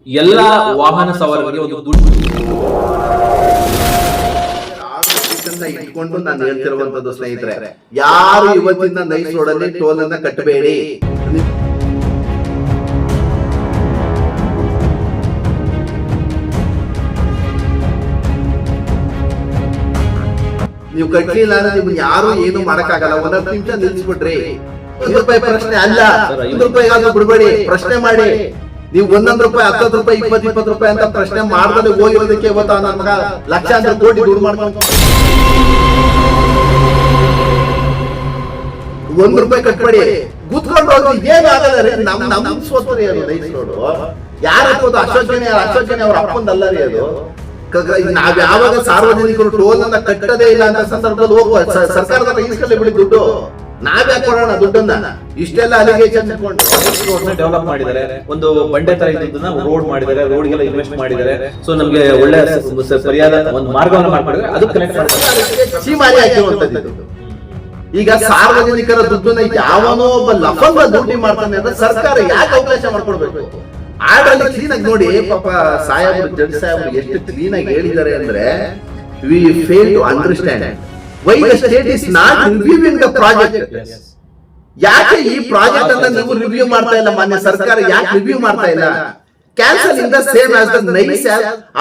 ಎಲ್ಲ ವಾಹನ ಸವಾರರಿಗೆ ಒಂದು ಗುಡ್ ಇಟ್ಕೊಂಡು ನಾನು ಹೇಳ್ತಿರುವಂತದ್ದು ಸ್ನೇಹಿತರೆ, ಯಾರು ಇವತ್ತಿನ ನೈಸ್ ರೋಡಲ್ಲಿ ಟೋಲ್ ಅನ್ನ ಕಟ್ಟಬೇಡಿ. ನೀವು ಕಟ್ಟಲಿಲ್ಲ ಅಂದ್ರೆ ನಿಮ್ಗೆ ಯಾರು ಏನು ಮಾಡಕ್ಕಾಗಲ್ಲ. ಒಂದ್ ನಿಮಿಷ ನಿಲ್ಸ್ಬಿಟ್ರಿ, ₹1 ಪ್ರಶ್ನೆ ಅಲ್ಲ, ₹1 ಬಿಡ್ಬೇಡಿ, ಪ್ರಶ್ನೆ ಮಾಡಿ. ನೀವು ₹1 ₹10 ₹20 ಅಂತ ಪ್ರಶ್ನೆ ಮಾಡ್ದಲ್ಲಿ ಹೋಗಿರೋದಕ್ಕೆ ಇವತ್ತು ನಮ್ಗ ಲಕ್ಷಾಂತರ ಕೋಟಿ ದುಡ್ಡು ಮಾಡ್ಕೊಂಡು ₹1 ಕಟ್ಬೇಡಿ, ಕೂತ್ಕೊಂಡು ಹೋಗಿ ಏನು ಆಗಲ್ಲ ರೀ. ನಮ್ ಸೋತ್ರಿ ಅದು ನೈಸ್ ರೋಡ್. ಯಾರು ಅಶೋಕನೇ ಅವ್ರ ಅಪ್ಪಂದಲ್ಲ ರೀ ಅದು. ನಾವ್ ಯಾವಾಗ ಸಾರ್ವಜನಿಕರು ಟೋಲ್ ಅನ್ನ ಕಟ್ಟದೇ ಇಲ್ಲ ಅಂತ ಸಂದರ್ಭದಲ್ಲಿ ಹೋಗುವ ಸರ್ಕಾರದ ಇಸ್ಕಲ್ಲಿ ಬಿಡಿ ದುಡ್ಡು, ನಾವೇ ಕೊಡೋಣ ದುಡ್ಡನ್ನ. ಇಷ್ಟೆಲ್ಲ ಅಲಿಗೇಷನ್ ಡೆವಲಪ್ ಮಾಡಿದ್ದಾರೆ, ಒಂದು ಬಂಡೆ ತರ ಇದ್ದನ್ನ ರೋಡ್ ಮಾಡಿದ್ದಾರೆ, ರೋಡ್ಗೆಲ್ಲ ಇನ್ವೆಸ್ಟ್ ಮಾಡಿದ್ದಾರೆ. ಸೊ ನಮ್ಗೆ ಒಳ್ಳೆ ಸರಿಯಾದ ಒಂದು ಮಾರ್ಗವನ್ನು ಮಾಡ್ಕೊಂಡಿದ್ದಾರೆ, ಅದು ಕನೆಕ್ಟ್ ಮಾಡ್ತಾರೆ. ಸೀಮಾರಿ ಹಾಕಿರುವಂತದ್ದು. ಈಗ ಸಾರ್ವಜನಿಕರ ದುಡ್ಡನ್ನ ಯಾವನೋ ಒಬ್ಬ ಲಫಂಗ ದುಡ್ಡಿ ಮಾಡ್ತಾನೆ ಅಂದ್ರೆ ಸರ್ಕಾರ ಯಾಕೆ ಅವಕಾಶ ಮಾಡ್ಕೊಡ್ಬೇಕು? ಆರ್ಡರ್ ಕ್ಲೀನ್ ಆಗಿ ನೋಡಿ. ಪಾಪ ಸಾಹೇಬರು, ಜಡ್ಜ್ ಸಾಹೇಬರು ಎಷ್ಟು ಕ್ಲೀನ್ ಆಗಿ ಹೇಳಿದ್ದಾರೆ ಅಂದ್ರೆ, we fail to understand why the state is not reviewing the project. ಯಾಕೆ ಈ ಪ್ರಾಜೆಕ್ಟ್ ಅನ್ನ ನೀವು ರಿವ್ಯೂ ಮಾಡ್ತಾ ಇಲ್ಲ? ಮಾನ್ಯ ಸರ್ಕಾರ ಯಾಕೆ ರಿವ್ಯೂ ಮಾಡ್ತಾ ಇಲ್ಲ? Cancel in the same as the nice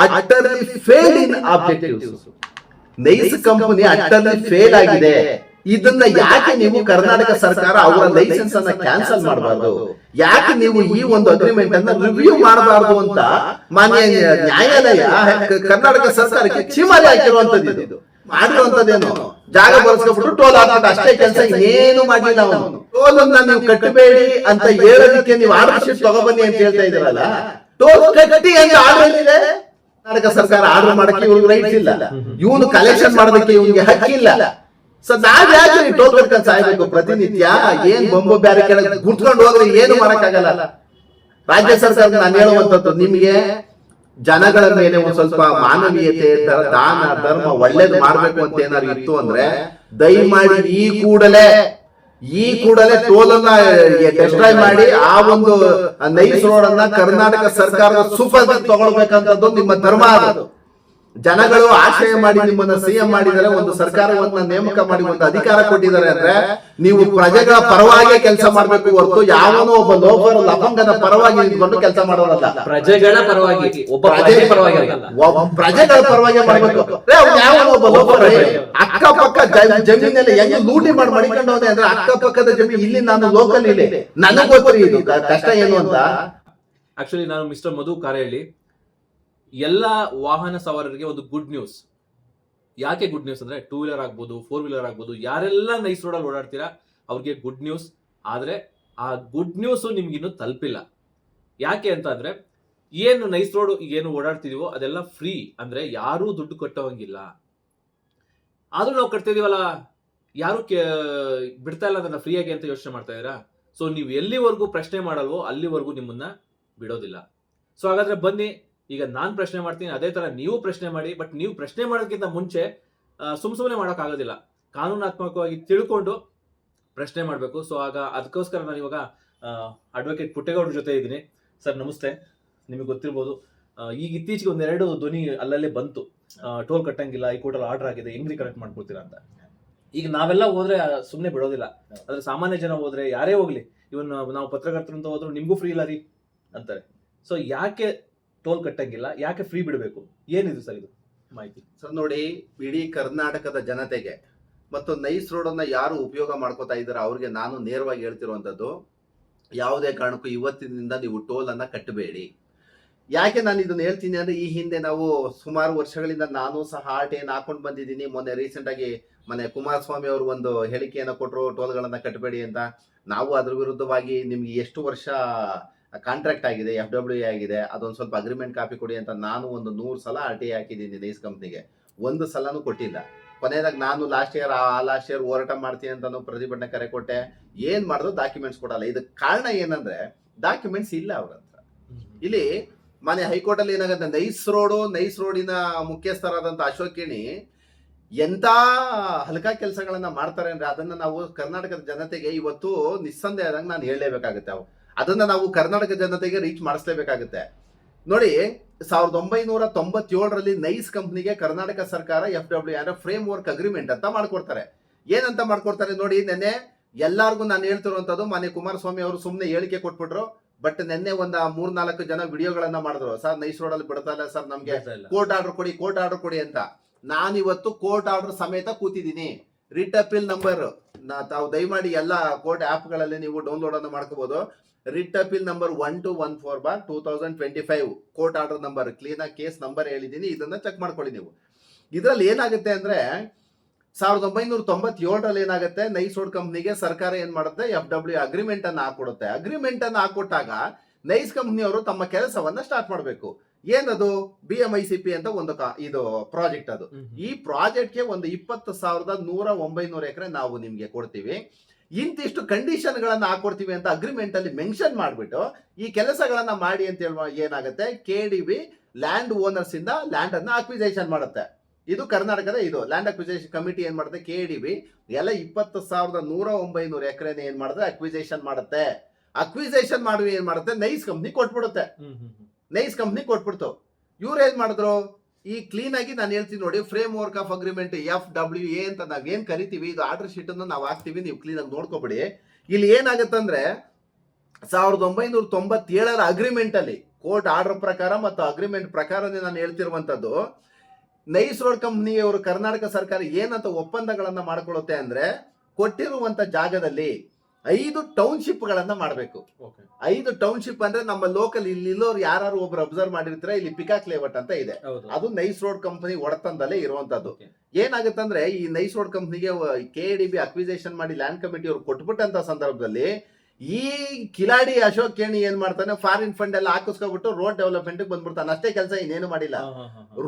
utterly failed in objectives. Nice company utterly fail ಆಗಿದೆ. ಇದನ್ನ ಯಾಕೆ ನೀವು ಕರ್ನಾಟಕ ಸರ್ಕಾರ ಅವರ ಲೈಸೆನ್ಸ್ ಅನ್ನ ಕ್ಯಾನ್ಸಲ್ ಮಾಡಬಾರ್ದು? ಯಾಕೆ ನೀವು ಈ ಒಂದು ಅಗ್ರಿಮೆಂಟ್ ಅನ್ನ ರಿವ್ಯೂ ಮಾಡಬಾರ್ದು ಅಂತ ಮಾನ್ಯ ನ್ಯಾಯಾಲಯ ಕರ್ನಾಟಕ ಸರ್ಕಾರಕ್ಕೆ ಛೀಮಾರಿ ಹಾಕಿರುವಂತದ್ದು. ಇದು ಮಾಡಿರುವಂತದ್ದೇನು, ಜಾಗ ಬರ್ಸ್ಕೊಬಿಟ್ಟು ಟೋಲ್ ಹಾಕ್ಬಿಟ್ಟು ಅಷ್ಟೇ ಕೆಲಸ, ಏನು ಮಾಡಿಲ್ಲ ಅವನು. ಟೋಲ್ ಅನ್ನ ನೀವು ಕಟ್ಟಬೇಡಿ ಅಂತ ಹೇಳೋದಕ್ಕೆ ನೀವು ಆರ್ಡರ್ ಶೀಟ್ ತಗೊಬನ್ನಿ ಅಂತ ಹೇಳ್ತಾ ಇದ್ದೀರಲ್ಲ. ಟೋಲ್ ಕಟ್ಟಿ ಅಂತ ಆರ್ಡರ್ ಇದೆ. ಕರ್ನಾಟಕ ಸರ್ಕಾರ ಆರ್ಡರ್ ಮಾಡಕ್ಕೆ ಇವ್ರಿಗೆ ರೈಟ್ಸ್ ಇಲ್ಲ, ಇವನು ಕಲೆಕ್ಷನ್ ಮಾಡೋದಕ್ಕೆ ಇವ್ನಿಗೆ ಹಕ್ಕಿಲ್ಲ. ಸೊ ನಾವ್ ಯಾಕೆ ಟೋಲ್ ಕಟ್ಕೊಂಡು ಸಾಯ್ಬೇಕು ಪ್ರತಿನಿತ್ಯ? ಏನ್ ಬೊಂಬು ಬ್ಯಾರೆ ಕೆಳಗೆ ಗುರ್ತ್ಕೊಂಡು ಹೋದ್ರೆ ಏನು ಮಾಡಕ್ಕಾಗಲ್ಲ. ರಾಜ್ಯ ಸರ್ಕಾರ ನಾನು ಹೇಳುವಂತದ್ದು, ನಿಮ್ಗೆ ಜನಗಳ ಮೇಲೆ ಒಂದ್ ಸ್ವಲ್ಪ ಮಾನವೀಯತೆ, ದಾನ ಧರ್ಮ ಒಳ್ಳೇದು ಮಾಡ್ಬೇಕು ಅಂತ ಏನಾದ್ರು ಇತ್ತು ಅಂದ್ರೆ ದಯಮಾಡಿ ಈ ಕೂಡಲೇ ಟೋಲ್ ಅನ್ನ ಡಿಸ್ಟ್ರಾಯ್ ಮಾಡಿ ಆ ಒಂದು ನೈಸ್ ರೋಡ್ ಅನ್ನ ಕರ್ನಾಟಕ ಸರ್ಕಾರದ ಸೂಪರ್ ತಗೊಳ್ಬೇಕಂತದ್ದು ನಿಮ್ಮ ಧರ್ಮ. ಅದು ಜನಗಳು ಆಶ್ರಯ ಮಾಡಿ ನಿಮ್ಮನ್ನ ಸಿಎಂ ಮಾಡಿದರೆ, ಒಂದು ಸರ್ಕಾರವನ್ನ ನೇಮಕ ಮಾಡಿ ಒಂದು ಅಧಿಕಾರ ಕೊಟ್ಟಿದ್ದಾರೆ ಅಂದ್ರೆ ನೀವು ಪ್ರಜೆಗಳ ಪರವಾಗಿ ಕೆಲಸ ಮಾಡ್ಬೇಕು ಹೊರತು ಯಾವನೋ ಒಬ್ಬ ಲೋಫರ್ ಲಫಂಗನ ಪರವಾಗಿ ನಿಂತ್ಕೊಂಡು ಕೆಲಸ ಮಾಡೋದಲ್ಲ. ಪ್ರಜೆಗಳ ಪರವಾಗಿ, ಪ್ರಜೆಗಳ ಪರವಾಗಿ ಮಾಡ್ಬೇಕು. ಯಾವನೋ ಒಬ್ಬ ಲೋಫರ್ ಅಕ್ಕಪಕ್ಕ ಜಮೀನಲ್ಲಿ ಹೆಂಗೆ ಲೂಟಿ ಮಾಡಿಕೊಂಡು ಹೋದೆ ಅಂದ್ರೆ, ಅಕ್ಕಪಕ್ಕದ ಜಮೀನು ಇಲ್ಲಿ ನಾನು ಲೋಕಲ್ ಇಲ್ಲಿ ನನಗ್ ಗೊತ್ತಿರಿ ಇದು ಕಷ್ಟ ಏನು ಅಂತ. ಆಕ್ಚುಲಿ ನಾನು ಮಿಸ್ಟರ್ ಮಧು ಕಾರೇಳಿ, ಎಲ್ಲ ವಾಹನ ಸವಾರರಿಗೆ ಒಂದು ಗುಡ್ ನ್ಯೂಸ್. ಯಾಕೆ ಗುಡ್ ನ್ಯೂಸ್ ಅಂದ್ರೆ, 2 ವೀಲರ್ ಆಗ್ಬೋದು, 4 ವೀಲರ್ ಆಗ್ಬೋದು, ಯಾರೆಲ್ಲ ನೈಸ್ ರೋಡಲ್ಲಿ ಓಡಾಡ್ತೀರಾ ಅವ್ರಿಗೆ ಗುಡ್ ನ್ಯೂಸ್. ಆದ್ರೆ ಆ ಗುಡ್ ನ್ಯೂಸ್ ನಿಮ್ಗಿನ್ನೂ ತಲುಪಿಲ್ಲ. ಯಾಕೆ ಅಂತ ಅಂದ್ರೆ, ಏನು ನೈಸ್ ರೋಡ್ ಏನು ಓಡಾಡ್ತಿದೀವೋ ಅದೆಲ್ಲ ಫ್ರೀ, ಅಂದ್ರೆ ಯಾರೂ ದುಡ್ಡು ಕಟ್ಟೋಂಗಿಲ್ಲ. ಆದ್ರೂ ನಾವು ಕಟ್ತಿದೀವಲ್ಲ, ಯಾರು ಬಿಡ್ತಾ ಇಲ್ಲ ಅದನ್ನ ಫ್ರೀಯಾಗಿ ಅಂತ ಯೋಚನೆ ಮಾಡ್ತಾ ಇದೀರಾ. ಸೊ ನೀವು ಎಲ್ಲಿವರೆಗೂ ಪ್ರಶ್ನೆ ಮಾಡಲ್ವೋ ಅಲ್ಲಿವರೆಗೂ ನಿಮ್ಮನ್ನ ಬಿಡೋದಿಲ್ಲ. ಸೊ ಹಾಗಾದ್ರೆ ಬನ್ನಿ, ಈಗ ನಾನ್ ಪ್ರಶ್ನೆ ಮಾಡ್ತೀನಿ, ಅದೇ ತರ ನೀವು ಪ್ರಶ್ನೆ ಮಾಡಿ. ಬಟ್ ನೀವು ಪ್ರಶ್ನೆ ಮಾಡೋದಕ್ಕಿಂತ ಮುಂಚೆ ಸುಮ್ಮನೆ ಮಾಡೋಕ್ಕಾಗೋದಿಲ್ಲ, ಕಾನೂನಾತ್ಮಕವಾಗಿ ತಿಳ್ಕೊಂಡು ಪ್ರಶ್ನೆ ಮಾಡಬೇಕು. ಸೊ ಅದಕ್ಕೋಸ್ಕರ ನಾನು ಇವಾಗ ಅಡ್ವೊಕೇಟ್ ಪುಟ್ಟೇಗೌಡ್ರ ಜೊತೆ ಇದ್ದೀನಿ. ಸರ್ ನಮಸ್ತೆ. ನಿಮಗೆ ಗೊತ್ತಿರ್ಬೋದು, ಈಗ ಇತ್ತೀಚೆಗೆ 1-2 ಧ್ವನಿ ಅಲ್ಲಲ್ಲೇ ಬಂತು, ಟೋಲ್ ಕಟ್ಟಂಗಿಲ್ಲ, ಈ ಕೋರ್ಟಲ್ಲಿ ಆರ್ಡರ್ ಆಗಿದೆ, ಹೆಂಗ್ರಿ ಕರೆಕ್ಟ್ ಮಾಡ್ಕೊಡ್ತೀರಾ ಅಂತ. ಈಗ ನಾವೆಲ್ಲ ಹೋದ್ರೆ ಸುಮ್ಮನೆ ಬಿಡೋದಿಲ್ಲ, ಆದ್ರೆ ಸಾಮಾನ್ಯ ಜನ ಹೋದ್ರೆ, ಯಾರೇ ಹೋಗ್ಲಿ, ಇವನ್ ನಾವು ಪತ್ರಕರ್ತರು ಅಂತ ಹೋದ್ರು ನಿಮ್ಗೂ ಫ್ರೀ ಇಲ್ಲ ರೀ ಅಂತಾರೆ. ಸೊ ಯಾಕೆ ಟೋಲ್ ಕಟ್ಟಂಗಿಲ್ಲ, ಯಾಕೆ ಫ್ರೀ ಬಿಡಬೇಕು, ಏನಿದು ಸರ್ ಇದು ಮಾಹಿತಿ? ಸರ್ ನೋಡಿ, ಇಡೀ ಕರ್ನಾಟಕದ ಜನತೆಗೆ ಮತ್ತು ನೈಸ್ ರೋಡ್ ಅನ್ನ ಯಾರು ಉಪಯೋಗ ಮಾಡ್ಕೋತಾ ಇದ್ದಾರೆ ಅವ್ರಿಗೆ ನಾನು ನೇರವಾಗಿ ಹೇಳ್ತಿರುವಂತದ್ದು, ಯಾವುದೇ ಕಾರಣಕ್ಕೂ ಇವತ್ತಿನಿಂದ ನೀವು ಟೋಲ್ ಅನ್ನ ಕಟ್ಟಬೇಡಿ. ಯಾಕೆ ನಾನು ಇದನ್ನ ಹೇಳ್ತೀನಿ ಅಂದ್ರೆ, ಈ ಹಿಂದೆ ನಾವು ಸುಮಾರು ವರ್ಷಗಳಿಂದ ನಾನು ಸಹ ಆರ್ಟಿಯನ್ನು ಹಾಕೊಂಡು ಬಂದಿದ್ದೀನಿ. ಮೊನ್ನೆ ರೀಸೆಂಟ್ ಆಗಿ ಕುಮಾರಸ್ವಾಮಿ ಅವರು ಒಂದು ಹೇಳಿಕೆಯನ್ನು ಕೊಟ್ಟರು, ಟೋಲ್ಗಳನ್ನ ಕಟ್ಟಬೇಡಿ ಅಂತ. ನಾವು ಅದ್ರ ವಿರುದ್ಧವಾಗಿ ನಿಮ್ಗೆ ಎಷ್ಟು ವರ್ಷ ಕಾಂಟ್ರಾಕ್ಟ್ ಆಗಿದೆ, FWA ಆಗಿದೆ, ಅದೊಂದು ಸ್ವಲ್ಪ ಅಗ್ರಿಮೆಂಟ್ ಕಾಪಿ ಕೊಡಿ ಅಂತ ನಾನು ಒಂದು 100 ಸಲ RTI ಹಾಕಿದ್ದೀನಿ ನೈಸ್ ಕಂಪ್ನಿಗೆ. ಒಂದು ಸಲನೂ ಕೊಟ್ಟಿಲ್ಲ. ಕೊನೆಯದಾಗ ನಾನು ಲಾಸ್ಟ್ ಇಯರ್ ಹೋರಾಟ ಮಾಡ್ತೀನಿ ಅಂತ ಪ್ರತಿಭಟನೆ ಕರೆ ಕೊಟ್ಟೆ. ಏನ್ ಮಾಡಿದ್ರು ಡಾಕ್ಯುಮೆಂಟ್ಸ್ ಕೊಡಲ್ಲ. ಇದಕ್ಕೆ ಕಾರಣ ಏನಂದ್ರೆ, ಡಾಕ್ಯುಮೆಂಟ್ಸ್ ಇಲ್ಲ ಅವ್ರ ಹತ್ರ. ಇಲ್ಲಿ ಮನೆ ಹೈಕೋರ್ಟ್ ಅಲ್ಲಿ ಏನಾಗುತ್ತೆ, ನೈಸ್ ರೋಡಿನ ಮುಖ್ಯಸ್ಥರಾದಂತ ಅಶೋಕಿಣಿ ಎಂತ ಹಲ್ಕಾ ಕೆಲಸಗಳನ್ನ ಮಾಡ್ತಾರೆ ಅಂದ್ರೆ, ಅದನ್ನ ನಾವು ಕರ್ನಾಟಕದ ಜನತೆಗೆ ಇವತ್ತು ನಿಸ್ಸಂದೇಹದಂಗೆ ನಾನು ಹೇಳಲೇಬೇಕಾಗುತ್ತೆ. ಅದನ್ನ ನಾವು ಕರ್ನಾಟಕ ಜನತೆಗೆ ರೀಚ್ ಮಾಡಿಸ್ಲೇಬೇಕಾಗುತ್ತೆ. ನೋಡಿ 1997ರಲ್ಲಿ ನೈಸ್ ಕಂಪ್ನಿಗೆ ಕರ್ನಾಟಕ ಸರ್ಕಾರ FW ಅಂದ್ರೆ ಫ್ರೇಮ್ ವರ್ಕ್ ಅಗ್ರಿಮೆಂಟ್ ಅಂತ ಮಾಡ್ಕೊಡ್ತಾರೆ. ಏನಂತ ಮಾಡ್ಕೊಡ್ತಾರೆ ನೋಡಿ, ನೆನ್ನೆ ಎಲ್ಲಾರ್ಗು ನಾನು ಹೇಳ್ತಿರುವಂತದ್ದು, ಮಾನ್ಯ ಕುಮಾರಸ್ವಾಮಿ ಅವರು ಸುಮ್ಮನೆ ಹೇಳಿಕೆ ಕೊಟ್ಬಿಟ್ರು. ಬಟ್ ನೆನ್ನೆ ಒಂದ್ 3-4 ಜನ ವಿಡಿಯೋಗಳನ್ನ ಮಾಡಿದ್ರು. ಸರ್ ನೈಸ್ ರೋಡ್ ಅಲ್ಲಿ ಬಿಡ್ತಾ ಇಲ್ಲ ಸರ್, ನಮ್ಗೆ ಕೋರ್ಟ್ ಆರ್ಡರ್ ಕೊಡಿ ಅಂತ. ನಾನಿವತ್ತು ಕೋರ್ಟ್ ಆರ್ಡರ್ ಸಮೇತ ಕೂತಿದ್ದೀನಿ. ರಿಟ್ ಅಪೀಲ್ ನಂಬರ್ ತಾವು ದಯಮಾಡಿ ಎಲ್ಲ ಕೋರ್ಟ್ ಆಪ್ ಗಳಲ್ಲಿ ನೀವು ಡೌನ್ಲೋಡ್ ಅನ್ನು ಮಾಡ್ಕೋಬಹುದು. Writ appeal number 1214/2025 court order number, clean ಆಗಿ ಕೇಸ್ ನಂಬರ್ ಹೇಳಿದೀನಿ, ಇದನ್ನ ಚೆಕ್ ಮಾಡ್ಕೊಳ್ಳಿ ನೀವು. ಇದ್ರಲ್ಲಿ ಏನಾಗುತ್ತೆ ಅಂದ್ರೆ 1997ರಲ್ಲಿ ಏನಾಗುತ್ತೆ, ನೈಸ್ ರೋಡ್ ಕಂಪ್ನಿಗೆ ಸರ್ಕಾರ ಏನ್ ಮಾಡುತ್ತೆ, FW ಅಗ್ರಿಮೆಂಟ್ ಅನ್ನ ಹಾಕೊಡುತ್ತೆ. ಅಗ್ರಿಮೆಂಟ್ ಅನ್ನ ಹಾಕೊಟ್ಟಾಗ ನೈಸ್ ಕಂಪ್ನಿಯವರು ತಮ್ಮ ಕೆಲಸವನ್ನ ಸ್ಟಾರ್ಟ್ ಮಾಡಬೇಕು. ಏನದು BMICP ಅಂತ ಒಂದು ಇದು ಪ್ರಾಜೆಕ್ಟ್. ಅದು ಈ ಪ್ರಾಜೆಕ್ಟ್ಗೆ ಒಂದು 20,109 ಎಕರೆ ನಾವು ನಿಮ್ಗೆ ಕೊಡ್ತೀವಿ, ಇಂತಿಷ್ಟು ಕಂಡೀಷನ್ ಗಳನ್ನ ಹಾಕೊಡ್ತೀವಿ ಅಂತ ಅಗ್ರಿಮೆಂಟ್ ಅಲ್ಲಿ ಮೆನ್ಷನ್ ಮಾಡ್ಬಿಟ್ಟು ಈ ಕೆಲಸಗಳನ್ನ ಮಾಡಿ ಅಂತ ಹೇಳುವ ಏನಾಗುತ್ತೆ, KDB ಲ್ಯಾಂಡ್ ಓನರ್ಸ್ ಇಂದ ಲ್ಯಾಂಡ್ ಅನ್ನ ಅಕ್ವಿಸೇಷನ್ ಮಾಡುತ್ತೆ. ಇದು ಕರ್ನಾಟಕದ ಇದು ಲ್ಯಾಂಡ್ ಅಕ್ವಿಸೇಷನ್ ಕಮಿಟಿ ಏನ್ ಮಾಡುತ್ತೆ, KDB ಎಲ್ಲ 20,109 ಎಕರೆನ ಏನ್ ಮಾಡುತ್ತೆ, ಅಕ್ವಿಸೇಷನ್ ಮಾಡುತ್ತೆ. ಅಕ್ವಿಸೇಷನ್ ಮಾಡುವ ಏನ್ ಮಾಡುತ್ತೆ, ನೈಸ್ ಕಂಪ್ನಿ ಕೊಟ್ಬಿಡುತ್ತೆ. ನೈಸ್ ಕಂಪ್ನಿ ಕೊಟ್ಬಿಡ್ತು. ಇವ್ರು ಏನ್ ಮಾಡಿದ್ರು, ಈ ಕ್ಲೀನ್ ಆಗಿ ನಾನು ಹೇಳ್ತೀನಿ ನೋಡಿ, framework of agreement FWA ಅಂತ ನಾವೇನ್ ಕರಿತೀವಿ, ಇದು ಆರ್ಡರ್ ಶೀಟ್ ಅನ್ನು ನಾವು ಹಾಕ್ತಿವಿ, ನೀವು ಕ್ಲೀನ್ ಆಗಿ ನೋಡ್ಕೊಬಿಡಿ. ಇಲ್ಲಿ ಏನಾಗತ್ತಂದ್ರೆ 1997ರ ಅಗ್ರಿಮೆಂಟ್ ಅಲ್ಲಿ ಕೋರ್ಟ್ ಆರ್ಡರ್ ಪ್ರಕಾರ ಮತ್ತು ಅಗ್ರಿಮೆಂಟ್ ಪ್ರಕಾರನೇ ನಾನು ಹೇಳ್ತಿರುವಂತದ್ದು, ನೈಸ್ ರೋಡ್ ಕಂಪ್ನಿಯವರು ಕರ್ನಾಟಕ ಸರ್ಕಾರ ಏನಂತ ಒಪ್ಪಂದಗಳನ್ನ ಮಾಡ್ಕೊಳ್ಳುತ್ತೆ ಅಂದ್ರೆ, ಕೊಟ್ಟಿರುವಂತ ಜಾಗದಲ್ಲಿ 5 ಟೌನ್ಶಿಪ್ ಗಳನ್ನ ಮಾಡಬೇಕು. 5 ಟೌನ್ಶಿಪ್ ಅಂದ್ರೆ ನಮ್ಮ ಲೋಕಲ್ ಇಲ್ಲಿರೋರು ಯಾರು ಒಬ್ರು ಅಬ್ಸರ್ವ್ ಮಾಡಿರ್ತಾರೆ, ಇಲ್ಲಿ ಪಿಕಾಕ್ ಲೇಔಟ್ ಅಂತ ಇದೆ, ಅದು ನೈಸ್ ರೋಡ್ ಕಂಪನಿ ಒಡೆತನದಲ್ಲೇ ಇರುವಂತದ್ದು. ಏನಾಗುತ್ತಂದ್ರೆ, ಈ ನೈಸ್ ರೋಡ್ ಕಂಪನಿಗೆ KDB ಅಕ್ವಿಸೇಷನ್ ಮಾಡಿ ಲ್ಯಾಂಡ್ ಕಮಿಟಿ ಅವ್ರು ಕೊಟ್ಬಿಟ್ಟಂತ ಸಂದರ್ಭದಲ್ಲಿ ಈ ಕಿಲಾಡಿ ಅಶೋಕ್ ಕೇಣಿ ಏನ್ ಮಾಡ್ತಾನೆ, ಫಾರಿನ್ ಫಂಡ್ ಎಲ್ಲ ಹಾಕಿಸ್ಕೊಬಿಟ್ಟು ರೋಡ್ ಡೆವಲಪ್ಮೆಂಟ್ ಬಂದ್ಬಿಡ್ತಾನೆ. ಅಷ್ಟೇ ಕೆಲಸ, ಇನ್ನೇನು ಮಾಡಿಲ್ಲ.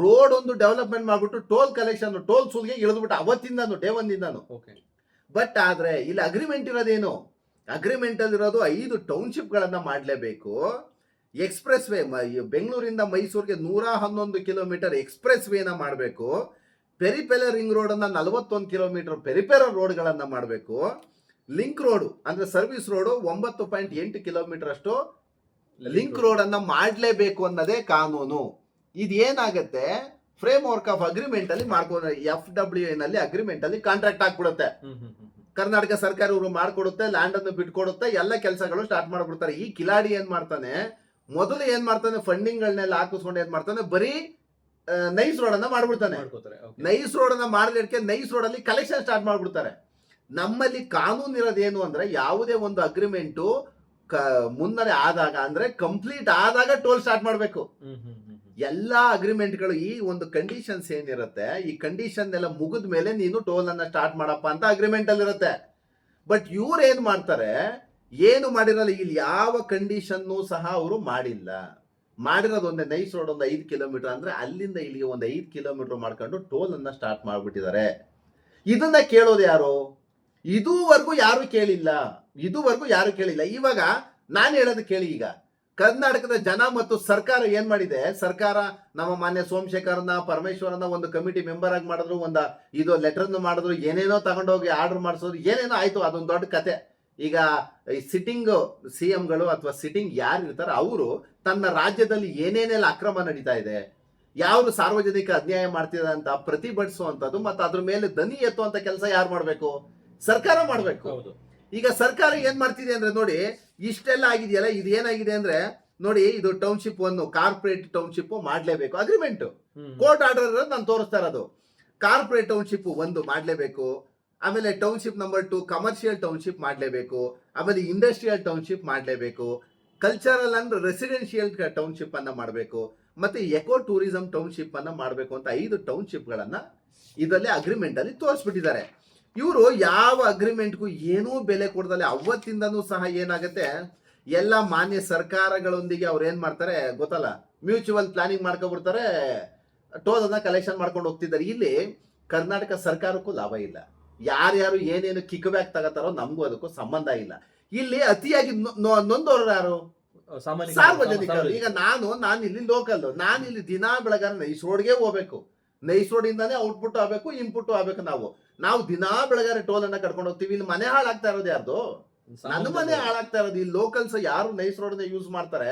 ರೋಡ್ ಒಂದು ಡೆವಲಪ್ಮೆಂಟ್ ಮಾಡ್ಬಿಟ್ಟು ಟೋಲ್ ಕಲೆಕ್ಷನ್, ಟೋಲ್ ಸೂಲ್ಗೆ ಇಳಿದ್ಬಿಟ್ಟು ಅವತ್ತಿಂದಾನು ಡೇ 1 ಬಟ್ ಆದ್ರೆ ಇಲ್ಲಿ ಅಗ್ರಿಮೆಂಟ್ ಇರೋದೇನು, ಅಗ್ರಿಮೆಂಟ್ ಅಲ್ಲಿರೋದು 5 ಟೌನ್ಶಿಪ್ ಗಳನ್ನ ಮಾಡ್ಲೇಬೇಕು. ಎಕ್ಸ್ಪ್ರೆಸ್ ವೇ, ಬೆಂಗಳೂರಿಂದ ಮೈಸೂರಿಗೆ 111 ಕಿಲೋಮೀಟರ್ ಎಕ್ಸ್ಪ್ರೆಸ್ ವೇನ ಮಾಡಬೇಕು. ಪೆರಿಪೆರಲ್ ರಿಂಗ್ ರೋಡ್ ಅನ್ನ 41 ಕಿಲೋಮೀಟರ್ ಪೆರಿಪೆರಲ್ ರೋಡ್ ಗಳನ್ನ ಮಾಡಬೇಕು. ಲಿಂಕ್ ರೋಡ್ ಅಂದ್ರೆ ಸರ್ವಿಸ್ ರೋಡ್ 9.8 ಕಿಲೋಮೀಟರ್ ಅಷ್ಟು ಲಿಂಕ್ ರೋಡ್ ಅನ್ನ ಮಾಡ್ಲೇಬೇಕು ಅನ್ನೋದೇ ಕಾನೂನು. ಇದೇನಾಗತ್ತೆ, ಫ್ರೇಮ್ ವರ್ಕ್ ಆಫ್ ಅಗ್ರಿಮೆಂಟ್ ಅಲ್ಲಿ ಮಾಡ್ಕೊಂಡು FWA ನಲ್ಲಿ ಅಗ್ರಿಮೆಂಟ್ ಅಲ್ಲಿ ಕಾಂಟ್ರಾಕ್ಟ್ ಹಾಕ್ಬಿಡುತ್ತೆ. ಕರ್ನಾಟಕ ಸರ್ಕಾರ ಇವರು ಮಾಡ್ಕೊಡುತ್ತೆ, ಲ್ಯಾಂಡ್ ಅನ್ನು ಬಿಟ್ಕೊಡುತ್ತೆ, ಎಲ್ಲ ಕೆಲಸಗಳು ಸ್ಟಾರ್ಟ್ ಮಾಡ್ಬಿಡ್ತಾರೆ. ಈ ಕಿಲಾಡಿ ಏನ್ ಮಾಡ್ತಾನೆ, ಮೊದಲು ಏನ್ ಮಾಡ್ತಾನೆ, ಫಂಡಿಂಗ್ ಗಳನ್ನೆಲ್ಲ ಹಾಕಿಸ್ಕೊಂಡು ಏನ್ ಮಾಡ್ತಾನೆ, ಬರೀ ನೈಸ್ ರೋಡ್ ಅನ್ನ ಮಾಡ್ಬಿಡ್ತಾನೆ. ನೈಸ್ ರೋಡ್ ಅನ್ನ ಮಾಡಿದಕ್ಕೆ ನೈಸ್ ರೋಡ್ ಅಲ್ಲಿ ಕಲೆಕ್ಷನ್ ಸ್ಟಾರ್ಟ್ ಮಾಡ್ಬಿಡ್ತಾರೆ. ನಮ್ಮಲ್ಲಿ ಕಾನೂನು ಇರೋದೇನು ಅಂದ್ರೆ, ಯಾವುದೇ ಒಂದು ಅಗ್ರಿಮೆಂಟು ಮುನ್ನಡೆ ಆದಾಗ ಅಂದ್ರೆ ಕಂಪ್ಲೀಟ್ ಆದಾಗ ಟೋಲ್ ಸ್ಟಾರ್ಟ್ ಮಾಡ್ಬೇಕು. ಎಲ್ಲಾ ಅಗ್ರಿಮೆಂಟ್ಗಳು ಈ ಒಂದು ಕಂಡೀಷನ್ಸ್ ಏನಿರುತ್ತೆ, ಈ ಕಂಡೀಷನ್ ಎಲ್ಲ ಮುಗಿದ ಮೇಲೆ ನೀನು ಟೋಲ್ ಅನ್ನ ಸ್ಟಾರ್ಟ್ ಮಾಡಪ್ಪ ಅಂತ ಅಗ್ರಿಮೆಂಟ್ ಅಲ್ಲಿ ಇರುತ್ತೆ. ಬಟ್ ಇವ್ರು ಏನ್ ಮಾಡ್ತಾರೆ, ಏನು ಮಾಡಿರಲ್ಲ, ಇಲ್ಲಿ ಯಾವ ಕಂಡೀಷನ್ ಸಹ ಅವರು ಮಾಡಿಲ್ಲ. ಮಾಡಿರೋದು ಒಂದೇ, ನೈಸ್ ರೋಡ್ ಒಂದು 5 ಕಿಲೋಮೀಟರ್ ಅಂದ್ರೆ ಅಲ್ಲಿಂದ ಇಲ್ಲಿಗೆ ಒಂದು 5 ಕಿಲೋಮೀಟರ್ ಮಾಡ್ಕೊಂಡು ಟೋಲ್ ಅನ್ನ ಸ್ಟಾರ್ಟ್ ಮಾಡ್ಬಿಟ್ಟಿದ್ದಾರೆ. ಇದನ್ನ ಕೇಳೋದು ಯಾರು? ಇದುವರೆಗೂ ಯಾರು ಕೇಳಿಲ್ಲ. ಇವಾಗ ನಾನು ಹೇಳೋದು ಕೇಳಿ. ಈಗ ಕರ್ನಾಟಕದ ಜನ ಮತ್ತು ಸರ್ಕಾರ ಏನ್ ಮಾಡಿದೆ, ಸರ್ಕಾರ ನಮ್ಮ ಮಾನ್ಯ ಸೋಮಶೇಖರ್ನ ಪರಮೇಶ್ವರನ ಒಂದು ಕಮಿಟಿ ಮೆಂಬರ್ ಆಗಿ ಮಾಡಿದ್ರು, ಒಂದು ಇದು ಲೆಟರ್ ಮಾಡಿದ್ರು, ಏನೇನೋ ತಗೊಂಡೋಗಿ ಆರ್ಡರ್ ಮಾಡಿಸೋದು, ಏನೇನೋ ಆಯ್ತು, ಅದೊಂದು ದೊಡ್ಡ ಕತೆ. ಈಗ ಈ ಸಿಟ್ಟಿಂಗ್ CMಗಳು ಅಥವಾ ಸಿಟ್ಟಿಂಗ್ ಯಾರು ಇರ್ತಾರೆ, ಅವರು ತನ್ನ ರಾಜ್ಯದಲ್ಲಿ ಏನೇನೆಲ್ಲ ಅಕ್ರಮ ನಡೀತಾ ಇದೆ, ಯಾರು ಸಾರ್ವಜನಿಕ ಅನ್ಯಾಯ ಮಾಡ್ತಿದೆ ಅಂತ ಪ್ರತಿಭಟಿಸುವಂತದ್ದು ಮತ್ತು ಅದ್ರ ಮೇಲೆ ದನಿ ಎತ್ತುವಂತ ಕೆಲಸ ಯಾರು ಮಾಡ್ಬೇಕು? ಸರ್ಕಾರ ಮಾಡ್ಬೇಕು. ಈಗ ಸರ್ಕಾರ ಏನ್ ಮಾಡ್ತಿದೆ ಅಂದ್ರೆ ನೋಡಿ, ಇಷ್ಟೆಲ್ಲ ಆಗಿದೆಯಲ್ಲ, ಇದು ಏನಾಗಿದೆ ಅಂದ್ರೆ ನೋಡಿ, ಇದು ಟೌನ್ಶಿಪ್ 1 ಕಾರ್ಪೊರೇಟ್ ಟೌನ್ಶಿಪ್ ಮಾಡ್ಲೇಬೇಕು. ಅಗ್ರಿಮೆಂಟ್ ಕೋರ್ಟ್ ಆರ್ಡರ್ ನಾನು ತೋರಿಸ್ತಾ ಇರೋದು. ಕಾರ್ಪೊರೇಟ್ ಟೌನ್ಶಿಪ್ 1 ಮಾಡ್ಲೇಬೇಕು. ಆಮೇಲೆ ಟೌನ್ಶಿಪ್ ನಂಬರ್ 2 ಕಮರ್ಷಿಯಲ್ ಟೌನ್ಶಿಪ್ ಮಾಡ್ಲೇಬೇಕು. ಆಮೇಲೆ ಇಂಡಸ್ಟ್ರಿಯಲ್ ಟೌನ್ಶಿಪ್ ಮಾಡ್ಲೇಬೇಕು. ಕಲ್ಚರಲ್ ಅಂಡ್ ರೆಸಿಡೆನ್ಶಿಯಲ್ ಟೌನ್ಶಿಪ್ ಅನ್ನ ಮಾಡಬೇಕು. ಮತ್ತೆ ಎಕೋ ಟೂರಿಸಂ ಟೌನ್ಶಿಪ್ ಅನ್ನ ಮಾಡಬೇಕು ಅಂತ 5 ಟೌನ್ಶಿಪ್ ಗಳನ್ನ ಇದರಲ್ಲಿ ಅಗ್ರಿಮೆಂಟ್ ಅಲ್ಲಿ ತೋರಿಸ್ಬಿಟ್ಟಿದ್ದಾರೆ. ಇವರು ಯಾವ ಅಗ್ರಿಮೆಂಟ್ಗೂ ಏನೂ ಬೆಲೆ ಕೊಡದಲ್ಲ ಅವತ್ತಿಂದನೂ ಸಹ ಏನಾಗುತ್ತೆ, ಎಲ್ಲ ಮಾನ್ಯ ಸರ್ಕಾರಗಳೊಂದಿಗೆ ಅವ್ರು ಏನ್ ಮಾಡ್ತಾರೆ ಗೊತ್ತಲ್ಲ, ಮ್ಯೂಚುವಲ್ ಪ್ಲಾನಿಂಗ್ ಮಾಡ್ಕೊಬಿಡ್ತಾರೆ, ಟೋಲ್ ಅನ್ನ ಕಲೆಕ್ಷನ್ ಮಾಡ್ಕೊಂಡು ಹೋಗ್ತಿದ್ದಾರೆ. ಇಲ್ಲಿ ಕರ್ನಾಟಕ ಸರ್ಕಾರಕ್ಕೂ ಲಾಭ ಇಲ್ಲ. ಯಾರ್ಯಾರು ಏನೇನು ಕಿಕ್ ಬ್ಯಾಕ್ ತಗೋತಾರೋ ನಮಗೂ ಅದಕ್ಕೂ ಸಂಬಂಧ ಇಲ್ಲ. ಇಲ್ಲಿ ಅತಿಯಾಗಿ ನೊಂದವರು ಯಾರು? ಸಾರ್ವಜನಿಕರು. ಈಗ ನಾನು ಇಲ್ಲಿ ಲೋಕಲ್, ನಾನು ಇಲ್ಲಿ ದಿನಾ ಬೆಳಗಾರ ನೈಸ್ ರೋಡ್ಗೆ ಹೋಗ್ಬೇಕು, ನೈಸ್ ರೋಡ್ ಇಂದಾನೆ ಔಟ್ಪುಟ್ ಆಗ್ಬೇಕು, ಇನ್ಪುಟ್ ಆಗ್ಬೇಕು. ನಾವು ದಿನಾ ಬೆಳಗಾರೆ ಟೋಲ್ ಅನ್ನ ಕಟ್ಕೊಂಡು ಹೋಗ್ತೀವಿ. ಇಲ್ಲಿ ಮನೆ ಹಾಳಾಗ್ತಾ ಇರೋದು ಯಾರ್ದು? ನನ್ನ ಮನೆ ಹಾಳಾಗ್ತಾ ಇರೋದು. ಈ ಲೋಕಲ್ಸ್ ಯಾರು ನೈಸ್ ರೋಡ್ ಯೂಸ್ ಮಾಡ್ತಾರೆ,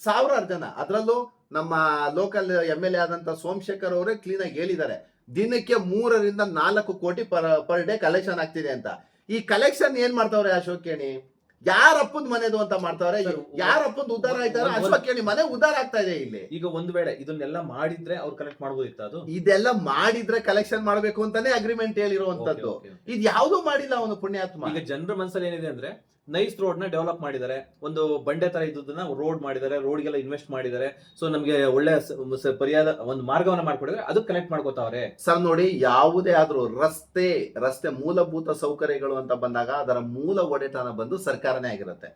1000 ಜನ, ಅದರಲ್ಲೂ ನಮ್ಮ ಲೋಕಲ್ MLA ಆದಂತ ಸೋಮಶೇಖರ್ ಅವರೇ ಕ್ಲೀನ್ ಆಗಿ ಹೇಳಿದ್ದಾರೆ, ದಿನಕ್ಕೆ 3 ರಿಂದ 4 ಕೋಟಿ ಪರ್ ಡೇ ಕಲೆಕ್ಷನ್ ಆಗ್ತಿದೆ ಅಂತ. ಈ ಕಲೆಕ್ಷನ್ ಏನ್ ಮಾಡ್ತಾವ್ರೆ ಅಶೋಕ್ ಕೇಣಿ? ಯಾರಪ್ಪಂದ್ ಮನೆದು ಅಂತ ಮಾಡ್ತಾವ್ರೆ? ಯಾರಪ್ಪಂದ್ ಉದ್ದಾರ ಆಯ್ತಾರೆ? ಅಶೋಕ್ ಕೇಣಿ ಮನೆ ಉದ್ದಾರ ಆಗ್ತಾ ಇದೆ ಇಲ್ಲಿ. ಈಗ ಒಂದು ವೇಳೆ ಇದನ್ನೆಲ್ಲ ಮಾಡಿದ್ರೆ ಅವ್ರು ಕಲೆಕ್ಟ್ ಮಾಡ್ಬೋದಿತ್ತ? ಅದು ಇದೆಲ್ಲ ಮಾಡಿದ್ರೆ ಕಲೆಕ್ಷನ್ ಮಾಡ್ಬೇಕು ಅಂತಾನೆ ಅಗ್ರಿಮೆಂಟ್ ಹೇಳಿರುವಂತದ್ದು. ಇದು ಯಾವ್ದು ಮಾಡಿಲ್ಲ ಅವನು ಪುಣ್ಯಾತ್ಮ. ಈಗ ಜನರ ಮನಸ್ಸಲ್ಲಿ ಏನಿದೆ ಅಂದ್ರೆ ನೈಸ್ ರೋಡ್ ನ ಡೆವಲಪ್ ಮಾಡಿದ್ದಾರೆ, ಒಂದು ಬಂಡೆ ತರ ಇದ್ದದನ್ನ ರೋಡ್ ಮಾಡಿದ್ದಾರೆ, ರೋಡ್ಗೆಲ್ಲ ಇನ್ವೆಸ್ಟ್ ಮಾಡಿದ್ದಾರೆ, ಸೊ ನಮ್ಗೆ ಒಳ್ಳೆ ಪರ್ಯಾದ ಒಂದು ಮಾರ್ಗವನ್ನ ಮಾಡ್ಕೊಡಿದ್ರೆ ಅದು ಕಲೆಕ್ಟ್ ಮಾಡ್ಕೋತಾವ್ರೆ. ಸರ್ ನೋಡಿ, ಯಾವುದೇ ಆದ್ರೂ ರಸ್ತೆ ಮೂಲಭೂತ ಸೌಕರ್ಯಗಳು ಅಂತ ಬಂದಾಗ ಅದರ ಮೂಲ ಒಡೆತನ ಬಂದು ಸರ್ಕಾರನೇ ಆಗಿರುತ್ತೆ.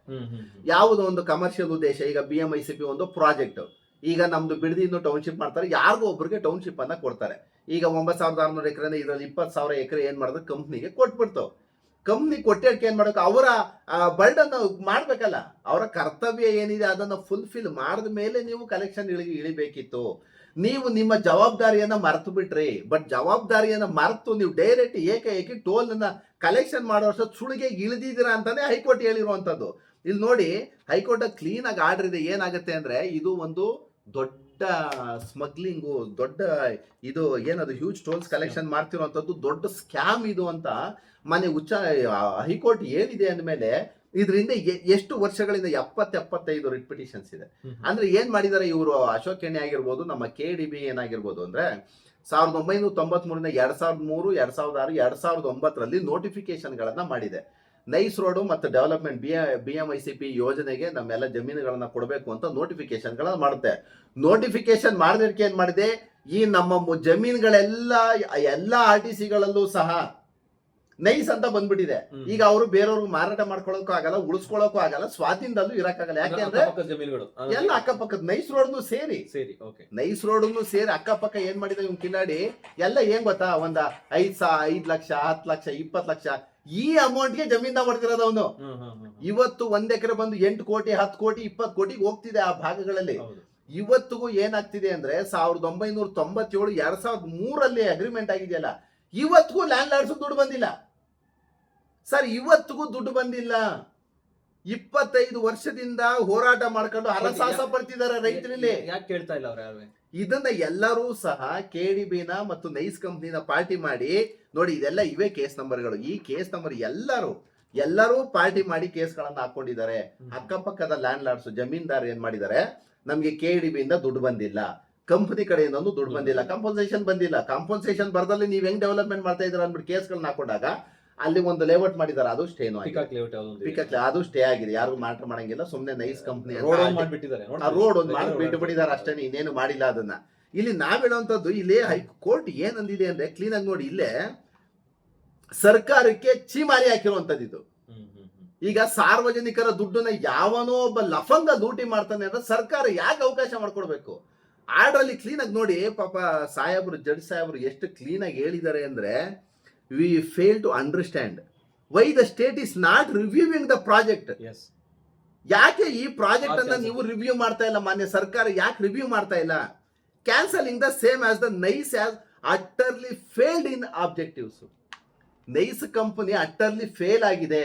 ಯಾವುದೋ ಒಂದು ಕಮರ್ಷಿಯಲ್ ಉದ್ದೇಶ, ಈಗ BMICP ಒಂದು ಪ್ರಾಜೆಕ್ಟ್, ಈಗ ನಮ್ದು ಬಿಡದಿನ್ನು ಟೌನ್ಶಿಪ್ ಮಾಡ್ತಾರೆ, ಯಾರಿಗೋ ಒಬ್ರಿಗೆ ಟೌನ್ಶಿಪ್ ಅನ್ನ ಕೊಡ್ತಾರೆ. ಈಗ 9600 ಎಕರೆ, ಇದರಲ್ಲಿ 20,000 ಎಕರೆ ಏನ್ ಮಾಡಿದ್ರೆ ಕಂಪ್ನಿಗೆ ಕೊಟ್ಬಿಡ್ತು. ಕಂಪ್ನಿ ಕೊಟ್ಟೇಳ್ಕೆ ಏನ್ ಮಾಡ್ಬೇಕು, ಅವರ ಬರ್ಡನ್ ಮಾಡ್ಬೇಕಲ್ಲ, ಅವರ ಕರ್ತವ್ಯ ಏನಿದೆ ಅದನ್ನ ಫುಲ್ಫಿಲ್ ಮಾಡಿದ ಮೇಲೆ ನೀವು ಕಲೆಕ್ಷನ್ ಇಳಿಬೇಕಿತ್ತು. ನೀವು ನಿಮ್ಮ ಜವಾಬ್ದಾರಿಯನ್ನ ಮರೆತು ಬಿಟ್ರಿ. ಬಟ್ ಜವಾಬ್ದಾರಿಯನ್ನ ಮರೆತು ನೀವು ಡೈರೆಕ್ಟ್ ಏಕಾಏಕಿ ಟೋಲ್ ಅನ್ನ ಕಲೆಕ್ಷನ್ ಮಾಡುವಷ್ಟು ಸುಳಿಗೆ ಇಳಿದಿದ್ದೀರಾ ಅಂತಾನೆ ಹೈಕೋರ್ಟ್ ಹೇಳಿರುವಂತದ್ದು. ಇಲ್ಲಿ ನೋಡಿ, ಹೈಕೋರ್ಟ್ ಕ್ಲೀನ್ ಆಗಿ ಆರ್ಡರ್ ಇದೆ. ಏನಾಗುತ್ತೆ ಅಂದ್ರೆ ಇದು ಒಂದು ದೊಡ್ಡ ಸ್ಮಗ್ಲಿಂಗು, ದೊಡ್ಡ ಇದು ಏನದು ಹ್ಯೂಜ್ ಟೋಲ್ಸ್ ಕಲೆಕ್ಷನ್ ಮಾಡ್ತಿರುವಂತದ್ದು ದೊಡ್ಡ ಸ್ಕ್ಯಾಮ್ ಇದು ಅಂತ ಮನೆ ಹೈಕೋರ್ಟ್ ಏನಿದೆ ಅಂದಮೇಲೆ ಇದರಿಂದ ಎಷ್ಟು ವರ್ಷಗಳಿಂದ 70-75 ರಿಟ್ ಪಿಟಿಷನ್ಸ್ ಇದೆ. ಅಂದ್ರೆ ಏನ್ ಮಾಡಿದಾರೆ ಇವರು, ಅಶೋಕ್ ಎಣ್ಣೆ ಆಗಿರ್ಬೋದು, ನಮ್ಮ KDB ಏನಾಗಿರ್ಬೋದು ಅಂದ್ರೆ 1993 2003 2006 2009 ನೋಟಿಫಿಕೇಶನ್ ಗಳನ್ನ ಮಾಡಿದೆ. ನೈಸ್ ರೋಡ್ ಮತ್ತು ಡೆವಲಪ್ಮೆಂಟ್ BMICP ಯೋಜನೆಗೆ ನಮ್ಮೆಲ್ಲ ಜಮೀನುಗಳನ್ನ ಕೊಡಬೇಕು ಅಂತ ನೋಟಿಫಿಕೇಶನ್ ಗಳನ್ನ ಮಾಡುತ್ತೆ. ನೋಟಿಫಿಕೇಶನ್ ಮಾಡಿದಕ್ಕೆ ಏನ್ ಮಾಡಿದೆ, ಈ ನಮ್ಮ ಜಮೀನುಗಳೆಲ್ಲ ಎಲ್ಲ RTCಗಳಲ್ಲೂ ಸಹ ನೈಸ್ ಅಂತ ಬಂದ್ಬಿಟ್ಟಿದೆ. ಈಗ ಅವರು ಬೇರೆಯವ್ರಿಗೆ ಮಾರಾಟ ಮಾಡ್ಕೊಳ್ಳೋಕ್ಕೂ ಆಗಲ್ಲ, ಉಳಿಸ್ಕೊಳ್ಳೋಕ್ಕೂ ಆಗಲ್ಲ, ಸ್ವಾಧೀನದಲ್ಲೂ ಇರಕ್ಕಾಗಲ್ಲ. ಯಾಕೆಂದ್ರೆ ಎಲ್ಲ ಅಕ್ಕಪಕ್ಕದ ನೈಸ್ ರೋಡ್ನು ಸೇರಿ ನೈಸ್ ರೋಡ್ನು ಸೇರಿ ಅಕ್ಕಪಕ್ಕ ಏನ್ ಮಾಡಿದ ಇವ್ನು ಕಿಲಾಡಿ ಎಲ್ಲ ಏನ್ ಗೊತ್ತಾ, 5 ಲಕ್ಷ 10 ಲಕ್ಷ 20 ಲಕ್ಷ ಈ ಅಮೌಂಟ್ಗೆ ಜಮೀನ್ ಹೊಡ್ತಿರೋದು ಅವನು. ಇವತ್ತು 1 ಎಕರೆ ಬಂದು 8 ಕೋಟಿ 10 ಕೋಟಿ 20 ಕೋಟಿಗೆ ಹೋಗ್ತಿದೆ ಆ ಭಾಗಗಳಲ್ಲಿ. ಇವತ್ತಿಗೂ ಏನಾಗ್ತಿದೆ ಅಂದ್ರೆ 1997 2003 ಅಗ್ರಿಮೆಂಟ್ ಆಗಿದೆಯಲ್ಲ, ಇವತ್ತಿಗೂ ಲ್ಯಾಂಡ್ ಲಾರ್ಡ್ಸ್ ದುಡ್ಡು ಬಂದಿಲ್ಲ ಸರ್. ಇವತ್ತಿಗೂ ದುಡ್ಡು ಬಂದಿಲ್ಲ. 25 ವರ್ಷದಿಂದ ಹೋರಾಟ ಮಾಡ್ಕೊಂಡು ಹರಸಾಹಸ ಪಡ್ತಿದ್ದಾರೆ ರೈತರಲ್ಲಿ. ಯಾಕೆ ಕೇಳ್ತಾ ಇಲ್ಲ ಅವ್ರು? ಇದನ್ನ ಎಲ್ಲರೂ ಸಹ KDBನ ಮತ್ತು ನೈಸ್ ಕಂಪ್ನಿನ ಪಾರ್ಟಿ ಮಾಡಿ ನೋಡಿ, ಇದೆಲ್ಲ ಇವೇ ಕೇಸ್ ನಂಬರ್ಗಳು. ಈ ಕೇಸ್ ನಂಬರ್ ಎಲ್ಲರೂ ಪಾರ್ಟಿ ಮಾಡಿ ಕೇಸ್ಗಳನ್ನ ಹಾಕೊಂಡಿದ್ದಾರೆ. ಅಕ್ಕಪಕ್ಕದ ಲ್ಯಾಂಡ್ ಲಾರ್ಡ್ಸ್ ಜಮೀನ್ದಾರ್ ಏನ್ ಮಾಡಿದ್ದಾರೆ, ನಮ್ಗೆ KDBಯಿಂದ ದುಡ್ಡು ಬಂದಿಲ್ಲ, ಕಂಪನಿ ಕಡೆಯಿಂದ ದುಡ್ಡು ಬಂದಿಲ್ಲ, ಕಾಂಪನ್ಸೇಷನ್ ಬಂದಿಲ್ಲ, ಕಾಂಪನ್ಸೇಷನ್ ಬರ್ದಲ್ಲಿ ನೀವ್ ಹೆಂಗ್ ಡೆವಲಪ್ಮೆಂಟ್ ಮಾಡ್ತಾ ಇದ್ರ ಅಂದ್ಬಿಟ್ಟು ಕೇಸ್ಗಳನ್ನ ಹಾಕೊಂಡಾಗ ಅಲ್ಲಿ ಒಂದು ಲೇಔಟ್ ಮಾಡಿದ್ದಾರೆ, ಅದು ಸ್ಟೇನು ಅದು ಸ್ಟೇ ಆಗಿದೆ. ಯಾರಿಗೂ ಮಾರಾಟ ಮಾಡಂಗಿಲ್ಲ, ಸುಮ್ನೆ ನೈಸ್ ಕಂಪ್ನಿ ರೋಡ್ ಒಂದು ಮಾಡಿ ಬಿಟ್ಟಿದ್ದಾರೆ ಅಷ್ಟೇ, ಇನ್ನೇನು ಮಾಡಿಲ್ಲ ಅದನ್ನ. ಇಲ್ಲಿ ನಾವ್ ಹೇಳುವಂತದ್ದು, ಇಲ್ಲಿ ಹೈಕೋರ್ಟ್ ಏನ್ ಅಂದಿದೆ ಅಂದ್ರೆ ಕ್ಲೀನ್ ಆಗಿ ನೋಡಿ, ಇಲ್ಲೇ ಸರ್ಕಾರಕ್ಕೆ ಚೀಮಾರಿ ಹಾಕಿರುವಂತದ್ದು ಇದು. ಈಗ ಸಾರ್ವಜನಿಕರ ದುಡ್ಡನ್ನ ಯಾವನೋ ಒಬ್ಬ ಲಫಂಗ ಲೂಟಿ ಮಾಡ್ತಾನೆ ಅಂದ್ರೆ ಸರ್ಕಾರ ಯಾಕೆ ಅವಕಾಶ ಮಾಡ್ಕೊಡ್ಬೇಕು? ಆರ್ಡರ್ ಅಲ್ಲಿ ಕ್ಲೀನ್ ಆಗಿ ನೋಡಿ, ಪಾಪ ಜಡ್ಜ್ ಸಾಹೇಬರು ಎಷ್ಟು ಕ್ಲೀನ್ ಆಗಿ ಹೇಳಿದ್ದಾರೆ ಅಂದ್ರೆ, we fail to understand why the state is not reviewing the project. ಯಾಕೆ ಈ ಪ್ರಾಜೆಕ್ಟ್ ಅನ್ನ ನೀವು ರಿವ್ಯೂ ಮಾಡ್ತಾ ಇಲ್ಲ? ಮಾನ್ಯ ಸರ್ಕಾರ ಯಾಕೆ ರಿವ್ಯೂ ಮಾಡ್ತಾ ಇಲ್ಲ? Cancelling the same as the nice as utterly failed in objectives. Nice company utterly fail ಆಗಿದೆ.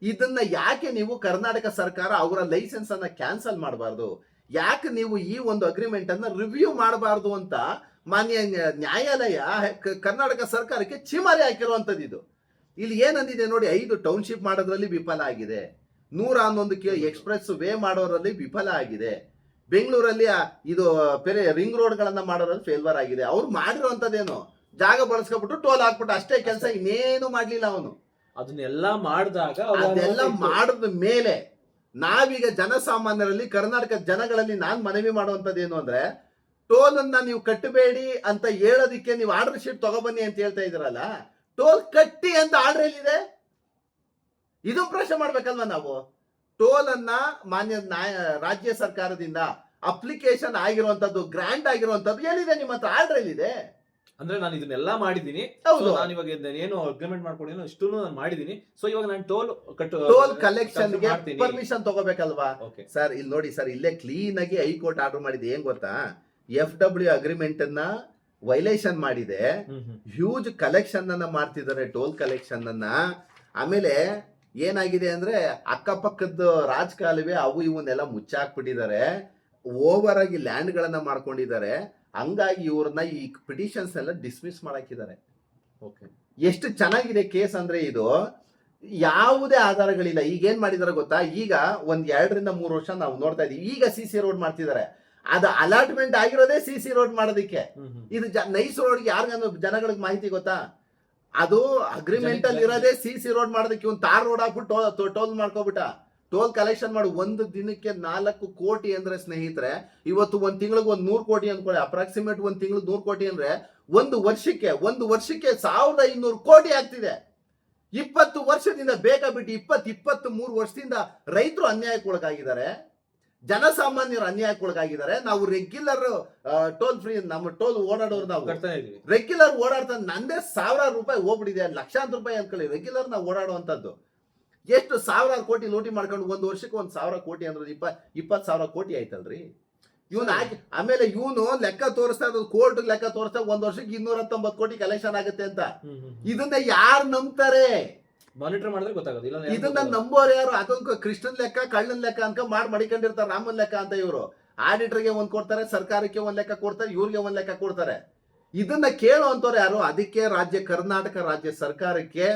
ಇದನ್ನ ಯಾಕೆ ನೀವು ಕರ್ನಾಟಕ ಸರ್ಕಾರ ಅವರ ಲೈಸೆನ್ಸ್ ಅನ್ನ ಕ್ಯಾನ್ಸಲ್ ಮಾಡಬಾರ್ದು? ಯಾಕೆ ನೀವು ಈ ಒಂದು ಅಗ್ರಿಮೆಂಟ್ ಅನ್ನ ರಿವ್ಯೂ ಮಾಡಬಾರ್ದು ಅಂತ ಮಾನ್ಯ ನ್ಯಾಯಾಲಯ ಕರ್ನಾಟಕ ಸರ್ಕಾರಕ್ಕೆ ಚಿಮಾರಿ ಹಾಕಿರುವಂತದ್ದು ಇದು. ಇಲ್ಲಿ ಏನಂದಿದೆ ನೋಡಿ, 5 ಟೌನ್ಶಿಪ್ ಮಾಡೋದ್ರಲ್ಲಿ ವಿಫಲ ಆಗಿದೆ, 111 ಎಕ್ಸ್ಪ್ರೆಸ್ ವೇ ಮಾಡೋದ್ರಲ್ಲಿ ವಿಫಲ ಆಗಿದೆ, ಬೆಂಗಳೂರಲ್ಲಿ ಇದು ಬೇರೆ ರಿಂಗ್ ರೋಡ್ ಗಳನ್ನ ಮಾಡೋದ್ರಲ್ಲಿ ಫೇಲ್ವರ್ ಆಗಿದೆ. ಅವ್ರು ಮಾಡಿರುವಂತದ್ದೇನು, ಜಾಗ ಬಳಸ್ಕೊಬಿಟ್ಟು ಟೋಲ್ ಹಾಕ್ಬಿಟ್ಟು ಅಷ್ಟೇ ಕೆಲಸ, ಇನ್ನೇನು ಮಾಡ್ಲಿಲ್ಲ ಅವನು. ಅದನ್ನೆಲ್ಲ ಮಾಡಿದಾಗ ಅದೆಲ್ಲ ಮಾಡಿದ ಮೇಲೆ ನಾವೀಗ ಜನಸಾಮಾನ್ಯರಲ್ಲಿ, ಕರ್ನಾಟಕ ಜನಗಳಲ್ಲಿ ನಾನ್ ಮನವಿ ಮಾಡುವಂತದ್ದೇನು ಅಂದ್ರೆ, ಟೋಲ್ ಅನ್ನ ನೀವು ಕಟ್ಟಬೇಡಿ ಅಂತ ಹೇಳೋದಿಕ್ಕೆ ನೀವು ಆರ್ಡರ್ ಶೀಟ್ ತಗೊಬನ್ನಿ ಅಂತ ಹೇಳ್ತಾ ಇದ್ರಲ್ಲ, ಟೋಲ್ ಕಟ್ಟಿ ಅಂತ ಆರ್ಡರ್ ಎಲ್ಲಿದೆ? ಇದು ಪ್ರಶ್ನೆ ಮಾಡ್ಬೇಕಲ್ವಾ ನಾವು? ಟೋಲ್ ಅನ್ನ ಮಾನ್ಯ ರಾಜ್ಯ ಸರ್ಕಾರದಿಂದ ಅಪ್ಲಿಕೇಶನ್ ಆಗಿರುವಂತದ್ದು, ಗ್ರಾಂಟ್ ಆಗಿರುವಂತದ್ದು ಎಲ್ಲಿದೆ? ನಿಮ್ಮ ಹತ್ರ ಆರ್ಡರ್ ಎಲ್ಲಿದೆ? ಅಂದ್ರೆ ನಾನು ಇದನ್ನೆಲ್ಲ ಮಾಡಿದೀನಿ, ನಾನು ಇವಾಗ ಏನು ಅಗ್ರಿಮೆಂಟ್ ಮಾಡ್ಕೊಂಡಿದ್ದೀನಿ ಇಷ್ಟು ನಾನು ಮಾಡಿದೀನಿ, ಸೊ ಇವಾಗ ನಾನು ಟೋಲ್ ಕಲೆಕ್ಷನ್ ಪರ್ಮಿಷನ್ ತಗೋಬೇಕಲ್ವಾ ಸರ್? ಇಲ್ಲಿ ನೋಡಿ ಸರ್, ಇಲ್ಲೇ ಕ್ಲೀನ್ ಆಗಿ ಹೈಕೋರ್ಟ್ ಆರ್ಡರ್ ಮಾಡಿದೆ. ಏನ್ ಗೊತ್ತಾ, FW ಅಗ್ರಿಮೆಂಟ್ ಅನ್ನ ವೈಲೇಷನ್ ಮಾಡಿದೆ, ಹ್ಯೂಜ್ ಕಲೆಕ್ಷನ್ ಅನ್ನ ಮಾಡ್ತಿದ್ದಾರೆ, ಟೋಲ್ ಕಲೆಕ್ಷನ್ ಅನ್ನ. ಆಮೇಲೆ ಏನಾಗಿದೆ ಅಂದ್ರೆ, ಅಕ್ಕಪಕ್ಕದ ರಾಜಕಾಲುವೆ ಅವು ಇವನ್ನೆಲ್ಲ ಮುಚ್ಚಾಕ್ಬಿಟ್ಟಿದ್ದಾರೆ. ಓವರ್ ಆಗಿ ಲ್ಯಾಂಡ್ ಗಳನ್ನ ಮಾಡ್ಕೊಂಡಿದ್ದಾರೆ. ಹಂಗಾಗಿ ಇವ್ರನ್ನ ಈ ಪಿಟಿಷನ್ಸ್ ಎಲ್ಲ ಡಿಸ್ಮಿಸ್ ಮಾಡಾಕಿದ್ದಾರೆ. ಓಕೆ. ಎಷ್ಟು ಚೆನ್ನಾಗಿದೆ ಕೇಸ್ ಅಂದ್ರೆ ಇದು ಯಾವುದೇ ಆಧಾರಗಳಿಲ್ಲ. ಈಗ ಏನ್ ಮಾಡಿದಾರೆ ಗೊತ್ತಾ, ಈಗ ಒಂದ್ 2 ರಿಂದ 3 ವರ್ಷ ನಾವು ನೋಡ್ತಾ ಇದೀವಿ. ಈಗ CC ರೋಡ್ ಮಾಡ್ತಿದ್ದಾರೆ. ಅದು ಅಲಾಟ್ಮೆಂಟ್ ಆಗಿರೋದೇ CC ರೋಡ್ ಮಾಡೋದಕ್ಕೆ. ಇದು ನೈಸ್ ರೋಡ್ ಯಾರಿಗಾನು ಜನಗಳಿಗೆ ಮಾಹಿತಿ ಗೊತ್ತಾ? ಅದು ಅಗ್ರಿಮೆಂಟ್ ಅಲ್ಲಿ ಇರೋದೇ CC ರೋಡ್ ಮಾಡೋದಕ್ಕೆ. ಇವ್ನು ತಾರ್ ರೋಡ್ ಹಾಕ್ಬಿಟ್ಟು ಟೋಲ್ ಮಾಡ್ಕೋಬಿಟ್ಟ. ಟೋಲ್ ಕಲೆಕ್ಷನ್ ಮಾಡಿ ಒಂದು ದಿನಕ್ಕೆ 4 ಕೋಟಿ ಅಂದ್ರೆ ಸ್ನೇಹಿತರೆ, ಇವತ್ತು ಒಂದ್ ತಿಂಗಳಿಗೆ 100 ಕೋಟಿ ಅನ್ಕೊಳ್ಳಿ, ಅಪ್ರಾಕ್ಸಿಮೇಟ್ ಒಂದ್ ತಿಂಗಳಿಗೆ 100 ಕೋಟಿ ಅಂದ್ರೆ ಒಂದು ವರ್ಷಕ್ಕೆ 1500 ಕೋಟಿ ಆಗ್ತಿದೆ. 20 ವರ್ಷದಿಂದ ಬೇಕಾಬಿಟ್ಟು 23 ವರ್ಷದಿಂದ ರೈತರು ಅನ್ಯಾಯಕ್ಕೊಳಗಾಗಿದ್ದಾರೆ, ಜನಸಾಮಾನ್ಯರು ಅನ್ಯಾಯಕ್ಕೊಳಗಾಗಿದ್ದಾರೆ. ನಾವು ರೆಗ್ಯುಲರ್ ಟೋಲ್ ಫ್ರೀ, ನಮ್ಮ ಟೋಲ್ ಓಡಾಡೋರು ನಾವು ರೆಗ್ಯುಲರ್ ಓಡಾಡ್ತಾ ನಂದೇ 1000 ರೂಪಾಯಿ ಹೋಗ್ಬಿಟ್ಟಿದೆ, ಲಕ್ಷಾಂತರ ರೂಪಾಯಿ ಅನ್ಕೊಳ್ಳಿ. ರೆಗ್ಯುಲರ್ ನಾವು ಓಡಾಡುವಂತದ್ದು ಎಷ್ಟು 1000 ಕೋಟಿ ಲೂಟಿ ಮಾಡ್ಕೊಂಡು ಒಂದು ವರ್ಷಕ್ಕೆ 1000 ಕೋಟಿ ಅಂದ್ರೆ 20,000 ಕೋಟಿ ಆಯ್ತಲ್ರಿ. ಇವನು ಹಾಕಿ ಆಮೇಲೆ ಇವನು ಲೆಕ್ಕ ತೋರಿಸ್ತಾ ಇರೋದು, ಕೋರ್ಟ್ ಲೆಕ್ಕ ತೋರಿಸ್ತಾ ಒಂದ್ ವರ್ಷಕ್ಕೆ 219 ಕೋಟಿ ಕಲೆಕ್ಷನ್ ಆಗುತ್ತೆ ಅಂತ. ಇದನ್ನ ಯಾರು ನಂಬ್ತಾರೆ? ಮಾನಿಟರ್ ಮಾಡಿದ್ರೆ ಗೊತ್ತಾಗೋದಿಲ್ಲ. ಇದನ್ನ ನಂಬೋರು ಯಾರು? ಅದೊಂದು ಕೃಷ್ಣನ್ ಲೆಕ್ಕ, ಕಳ್ಳನ್ ಲೆಕ್ಕ ಅನ್ಕ ಮಡಿಕೊಂಡಿರ್ತಾರೆ. ರಾಮನ್ ಲೆಕ್ಕ ಅಂತ ಇವರು ಆಡಿಟರ್ಗೆ ಒಂದ್ ಕೊಡ್ತಾರೆ, ಸರ್ಕಾರಕ್ಕೆ ಒಂದ್ ಲೆಕ್ಕ ಕೊಡ್ತಾರೆ, ಇವ್ರಿಗೆ ಒಂದ್ ಲೆಕ್ಕ ಕೊಡ್ತಾರೆ. ಇದನ್ನ ಕೇಳುವಂತವ್ರು ಯಾರು? ಅದಕ್ಕೆ ಕರ್ನಾಟಕ ರಾಜ್ಯ ಸರ್ಕಾರಕ್ಕೆ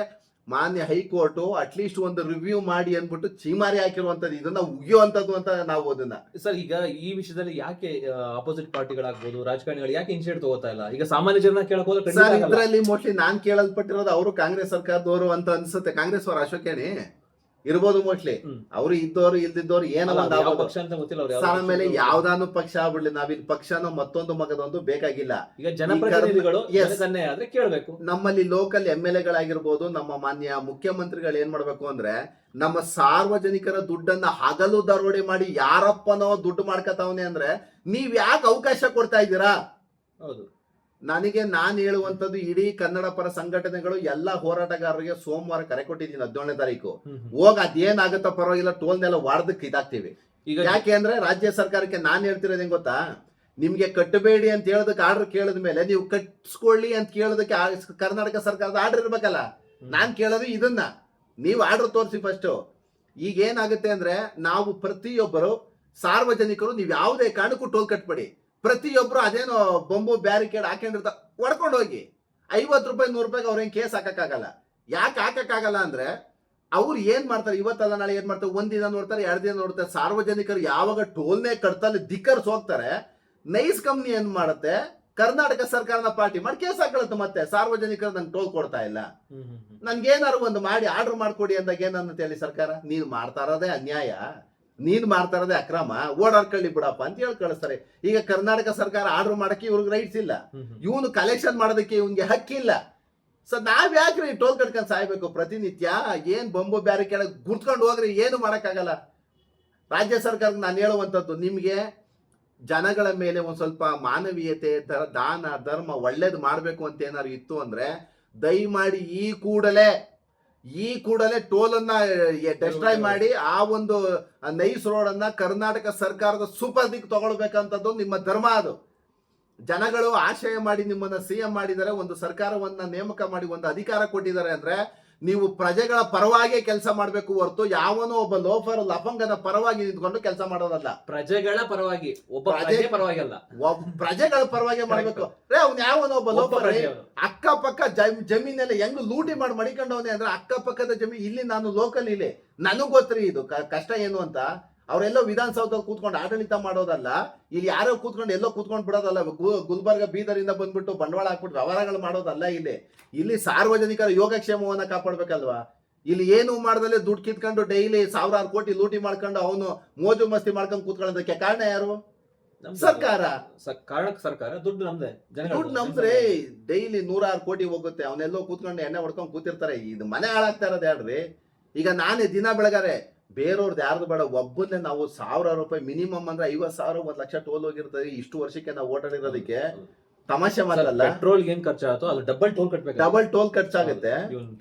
ಮಾನ್ಯ ಹೈಕೋರ್ಟ್ ಅಟ್ಲೀಸ್ಟ್ ಒಂದು ರಿವ್ಯೂ ಮಾಡಿ ಅನ್ಬಿಟ್ಟು ಚೀಮಾರಿ ಹಾಕಿರುವಂತದ್ದು, ಇದನ್ನ ಉಗಿಯುವಂತದ್ದು ಅಂತ ನಾವು ಅದನ್ನ. ಸರ್, ಈಗ ಈ ವಿಷಯದಲ್ಲಿ ಯಾಕೆ ಅಪೋಸಿಟ್ ಪಾರ್ಟಿಗಳಾಗ್ಬೋದು, ರಾಜಕಾರಣಿಗಳು ಯಾಕೆ ಇನಿಷಿಯೇಟಿವ್ ತಗೋತಾ ಇಲ್ಲ? ಈಗ ಸಾಮಾನ್ಯ ಜನ ಕೇಳಕ್ ಹೋದ್ರೆ ಸರ್, ಇದ್ರಲ್ಲಿ ಮೋಸ್ಟ್ಲಿ ನಾನ್ ಕೇಳಲ್ಪಟ್ಟಿರೋದು ಅವರು ಕಾಂಗ್ರೆಸ್ ಸರ್ಕಾರದವರು ಅಂತ ಅನ್ಸುತ್ತೆ. ಕಾಂಗ್ರೆಸ್ ಅವರು ಅಶೋಕೇಣಿ ಇರ್ಬೋದು ಮೋಸ್ಟ್ಲಿ. ಅವರು ಇದ್ದವರು ಇಲ್ದಿದ್ದವ್ರು ಏನೋ ಪಕ್ಷ ಅಂತ ಗೊತ್ತಿಲ್ಲ. ಆಮೇಲೆ ಯಾವ್ದಾನು ಪಕ್ಷ ಆಗ್ಬಿಡ್ಲಿ, ನಾವಿಲ್ಲಿ ಪಕ್ಷನೋ ಮತ್ತೊಂದು ಮಗದೊಂದು ಬೇಕಾಗಿಲ್ಲ. ಈಗ ಜನಪ್ರತಿನಿಧಿಗಳು ಆದ್ರೆ ಕೇಳಬೇಕು. ನಮ್ಮಲ್ಲಿ ಲೋಕಲ್ MLA ಗಳಾಗಿರ್ಬೋದು, ನಮ್ಮ ಮಾನ್ಯ ಮುಖ್ಯಮಂತ್ರಿಗಳು ಏನ್ ಮಾಡ್ಬೇಕು ಅಂದ್ರೆ, ನಮ್ಮ ಸಾರ್ವಜನಿಕರ ದುಡ್ಡನ್ನ ಹಗಲು ದರೋಡೆ ಮಾಡಿ ಯಾರಪ್ಪನೋ ದುಡ್ಡು ಮಾಡ್ಕತಾವನೆ ಅಂದ್ರೆ ನೀವ್ ಯಾಕೆ ಅವಕಾಶ ಕೊಡ್ತಾ ಇದ್ದೀರಾ? ಹೌದು. ನಾನು ಹೇಳುವಂತದ್ದು, ಇಡೀ ಕನ್ನಡ ಪರ ಸಂಘಟನೆಗಳು ಎಲ್ಲಾ ಹೋರಾಟಗಾರರಿಗೆ ಸೋಮವಾರ ಕರೆ ಕೊಟ್ಟಿದ್ದೀನಿ, 17ನೇ ತಾರೀಕು. ಹೋಗ ಅದೇನಾಗುತ್ತೋ ಪರವಾಗಿಲ್ಲ, ಟೋಲ್ನೆಲ್ಲ ವಾರದಕ್ಕೆ ಇದಾಗ್ತೀವಿ. ಯಾಕೆ ಅಂದ್ರೆ ರಾಜ್ಯ ಸರ್ಕಾರಕ್ಕೆ ನಾನು ಹೇಳ್ತಿರೋದು ಹೆಂಗ್ ಗೊತ್ತಾ, ನಿಮ್ಗೆ ಕಟ್ಟಬೇಡಿ ಅಂತ ಹೇಳೋದಕ್ಕೆ ಆರ್ಡರ್ ಕೇಳಿದ ಮೇಲೆ ನೀವು ಕಟ್ಸ್ಕೊಳ್ಳಿ ಅಂತ ಕೇಳೋದಕ್ಕೆ ಕರ್ನಾಟಕ ಸರ್ಕಾರದ ಆರ್ಡರ್ ಇರ್ಬೇಕಲ್ಲ. ನಾನ್ ಕೇಳೋದು ಇದನ್ನ, ನೀವು ಆರ್ಡರ್ ತೋರಿಸಿ ಫಸ್ಟ್. ಈಗ ಏನಾಗುತ್ತೆ ಅಂದ್ರೆ, ನಾವು ಪ್ರತಿಯೊಬ್ಬರು ಸಾರ್ವಜನಿಕರು ನೀವು ಯಾವುದೇ ಕಾರಣಕ್ಕೂ ಟೋಲ್ ಕಟ್ಬೇಡಿ. ಪ್ರತಿಯೊಬ್ರು ಅದೇನೋ ಬೊಂಬು ಬ್ಯಾರಿಕೇಡ್ ಹಾಕೊಂಡಿರ್ತಾರೆ, ಹೊಡ್ಕೊಂಡು ಹೋಗಿ 50 ರೂಪಾಯಿ 100 ರೂಪಾಯಿಗೆ ಅವ್ರೇನ್ ಕೇಸ್ ಹಾಕಕ್ಕಾಗಲ್ಲ. ಯಾಕೆ ಹಾಕಕ್ಕಾಗಲ್ಲ ಅಂದ್ರೆ, ಅವ್ರು ಏನ್ ಮಾಡ್ತಾರೆ, ಇವತ್ತಲ್ಲ ನಾಳೆ ಏನ್ ಮಾಡ್ತಾರೆ, ಒಂದಿನ ನೋಡ್ತಾರೆ, 2 ದಿನ ನೋಡ್ತಾರೆ. ಸಾರ್ವಜನಿಕರು ಯಾವಾಗ ಟೋಲ್ನೇ ಕಟ್ತಲ್ಲಿ ಧಿಕ್ಕರ್ಸ್ ಹೋಗ್ತಾರೆ, ನೈಸ್ ಕಂಪ್ನಿ ಏನ್ ಮಾಡುತ್ತೆ, ಕರ್ನಾಟಕ ಸರ್ಕಾರನ ಪಾರ್ಟಿ ಮಾಡಿ ಕೇಸ್ ಹಾಕೊಳ್ಳುತ್ತೆ. ಮತ್ತೆ ಸಾರ್ವಜನಿಕರು ನಂಗೆ ಟೋಲ್ ಕೊಡ್ತಾ ಇಲ್ಲ, ನನ್ಗೇನಾರು ಒಂದು ಮಾಡಿ ಆರ್ಡರ್ ಮಾಡ್ಕೊಡಿ ಅಂದಾಗ ಏನಂತ ಹೇಳಿ ಸರ್ಕಾರ, ನೀನ್ ಮಾಡ್ತಾ ಇರೋದೇ ಅನ್ಯಾಯ, ನೀನ್ ಮಾಡ್ತಾ ಇರೋದೇ ಅಕ್ರಮ, ಓಡಾಡ್ಕೊಳ್ಳಿ ಬಿಡಪ್ಪ ಅಂತ ಹೇಳಿ ಕಳಿಸ್ತಾರೆ. ಈಗ ಕರ್ನಾಟಕ ಸರ್ಕಾರ ಆರ್ಡರ್ ಮಾಡಕ್ಕೆ ಇವ್ರಿಗೆ ರೈಟ್ಸ್ ಇಲ್ಲ, ಇವನು ಕಲೆಕ್ಷನ್ ಮಾಡೋದಕ್ಕೆ ಇವನ್ಗೆ ಹಕ್ಕಿಲ್ಲ. ಸೊ ನಾವ್ ಯಾಕ್ರಿ ಟೋಲ್ ಕಟ್ಕೊಂಡ್ ಸಾಯ್ಬೇಕು ಪ್ರತಿನಿತ್ಯ? ಏನ್ ಬೊಂಬು ಬ್ಯಾರಿಕೇಡ್ ಗುರ್ತ್ಕೊಂಡು ಹೋಗ್ರಿ, ಏನು ಮಾಡಕ್ಕಾಗಲ್ಲ. ರಾಜ್ಯ ಸರ್ಕಾರಕ್ಕೆ ನಾನು ಹೇಳುವಂತದ್ದು, ನಿಮ್ಗೆ ಜನಗಳ ಮೇಲೆ ಒಂದ್ ಸ್ವಲ್ಪ ಮಾನವೀಯತೆ, ದಾನ ಧರ್ಮ ಒಳ್ಳೇದು ಮಾಡ್ಬೇಕು ಅಂತ ಏನಾದ್ರು ಇತ್ತು ಅಂದ್ರೆ, ದಯಮಾಡಿ ಈ ಕೂಡಲೇ ಟೋಲ್ ಅನ್ನ ಡೆಸ್ಟ್ರಾಯ್ ಮಾಡಿ ಆ ಒಂದು ನೈಸ್ ರೋಡ್ ಅನ್ನ ಕರ್ನಾಟಕ ಸರ್ಕಾರದ ಸುಪರ್ದಿಗೆ ತಗೊಳ್ಬೇಕಂತದ್ದು ನಿಮ್ಮ ಧರ್ಮ. ಅದು ಜನಗಳು ಆಶಯ ಮಾಡಿ ನಿಮ್ಮನ್ನ CM ಮಾಡಿದರೆ, ಒಂದು ಸರ್ಕಾರವನ್ನ ನೇಮಕ ಮಾಡಿ ಒಂದು ಅಧಿಕಾರ ಕೊಟ್ಟಿದ್ದಾರೆ ಅಂದ್ರೆ, ನೀವು ಪ್ರಜೆಗಳ ಪರವಾಗಿ ಕೆಲಸ ಮಾಡಬೇಕು ಹೊರತು ಯಾವನೋ ಒಬ್ಬ ಲೋಫರ್ ಲಫಂಗನ ಪರವಾಗಿ ನಿಂತ್ಕೊಂಡು ಕೆಲಸ ಮಾಡೋದಲ್ಲ. ಪ್ರಜೆಗಳ ಪರವಾಗಿ, ಒಬ್ಬ ಪ್ರಜೆ ಪರವಾಗಿ ಅಲ್ಲ, ಪ್ರಜೆಗಳ ಪರವಾಗಿ ಮಾಡಬೇಕು. ಅವ್ನು ಯಾವನೋ ಒಬ್ಬ ಲೋಫರ್ ಅಕ್ಕಪಕ್ಕ ಜಮೀನೆಲ್ಲ ಹೆಂಗ್ ಲೂಟಿ ಮಾಡಿ ಮಡಿಕೊಂಡವನೇ ಅಂದ್ರೆ, ಅಕ್ಕಪಕ್ಕದ ಜಮೀನ್ ಇಲ್ಲಿ ನಾನು ಲೋಕಲ್ ಇಲ್ಲಿ ನನಗ್ ಗೊತ್ತ್ರಿ ಇದು ಕಷ್ಟ ಏನು ಅಂತ. ಅವರೆಲ್ಲೋ ವಿಧಾನಸೌಧದಲ್ಲಿ ಕೂತ್ಕೊಂಡು ಆಡಳಿತ ಮಾಡೋದಲ್ಲ, ಇಲ್ಲಿ ಯಾರೋ ಕೂತ್ಕೊಂಡು ಎಲ್ಲೋ ಕೂತ್ಕೊಂಡು ಬಿಡೋದಲ್ಲ. ಗುಲ್ಬರ್ಗ ಬೀದರಿಂದ ಬಂದ್ಬಿಟ್ಟು ಬಂಡವಾಳ ಹಾಕ್ಬಿಟ್ಟು ವ್ಯವಹಾರಗಳು ಮಾಡೋದಲ್ಲ. ಇಲ್ಲಿ ಸಾರ್ವಜನಿಕರ ಯೋಗಕ್ಷೇಮವನ್ನ ಕಾಪಾಡ್ಬೇಕಲ್ವಾ? ಇಲ್ಲಿ ಏನು ಮಾಡ್ದಲ್ಲೇ ದುಡ್ಡು ಕಿತ್ಕೊಂಡು ಡೈಲಿ 1000 ಕೋಟಿ ಲೂಟಿ ಮಾಡ್ಕೊಂಡು ಅವನು ಮೋಜು ಮಸ್ತಿ ಮಾಡ್ಕೊಂಡು ಕೂತ್ಕೊಳ್ಳೋದಕ್ಕೆ ಕಾರಣ ಯಾರು? ಸರ್ಕಾರ. ಸರ್ಕಾರ ದುಡ್ಡು ನಮ್ದೆ, ದುಡ್ಡು ನಮ್ದ್ರೆ ಡೈಲಿ 106 ಕೋಟಿ ಹೋಗುತ್ತೆ. ಅವನೆಲ್ಲೋ ಕೂತ್ಕೊಂಡು ಎಣ್ಣೆ ಹೊಡ್ಕೊಂಡು ಕೂತಿರ್ತಾರೆ. ಇದು ಮನೆ ಹಾಳಾಗ್ತಾ ಇರೋದು ಯಾರ್ರಿ? ಈಗ ನಾನೇ ದಿನ ಬೆಳಗಾರೆ ಬೇರೆಯವ್ರದ್ದು ಯಾರ್ದು ಬೇಡ, ಒಬ್ಬನ್ನೇ ನಾವು 1000 ರೂಪಾಯಿ ಮಿನಿಮಮ್ ಅಂದ್ರೆ 50,000 1 ಲಕ್ಷ ಟೋಲ್ ಹೋಗಿರ್ತದೆ. ಇಷ್ಟು ವರ್ಷಕ್ಕೆ ನಾವು ಓಡಾಡಿರೋದಕ್ಕೆ ತಮಾಷೆ ಮಾಡಲ್ಲ. ಪೆಟ್ರೋಲ್ ಏನ್ ಖರ್ಚಾಗುತ್ತೋ ಅದು ಡಬಲ್ ಟೋಲ್ ಖರ್ಚಾಗುತ್ತೆ.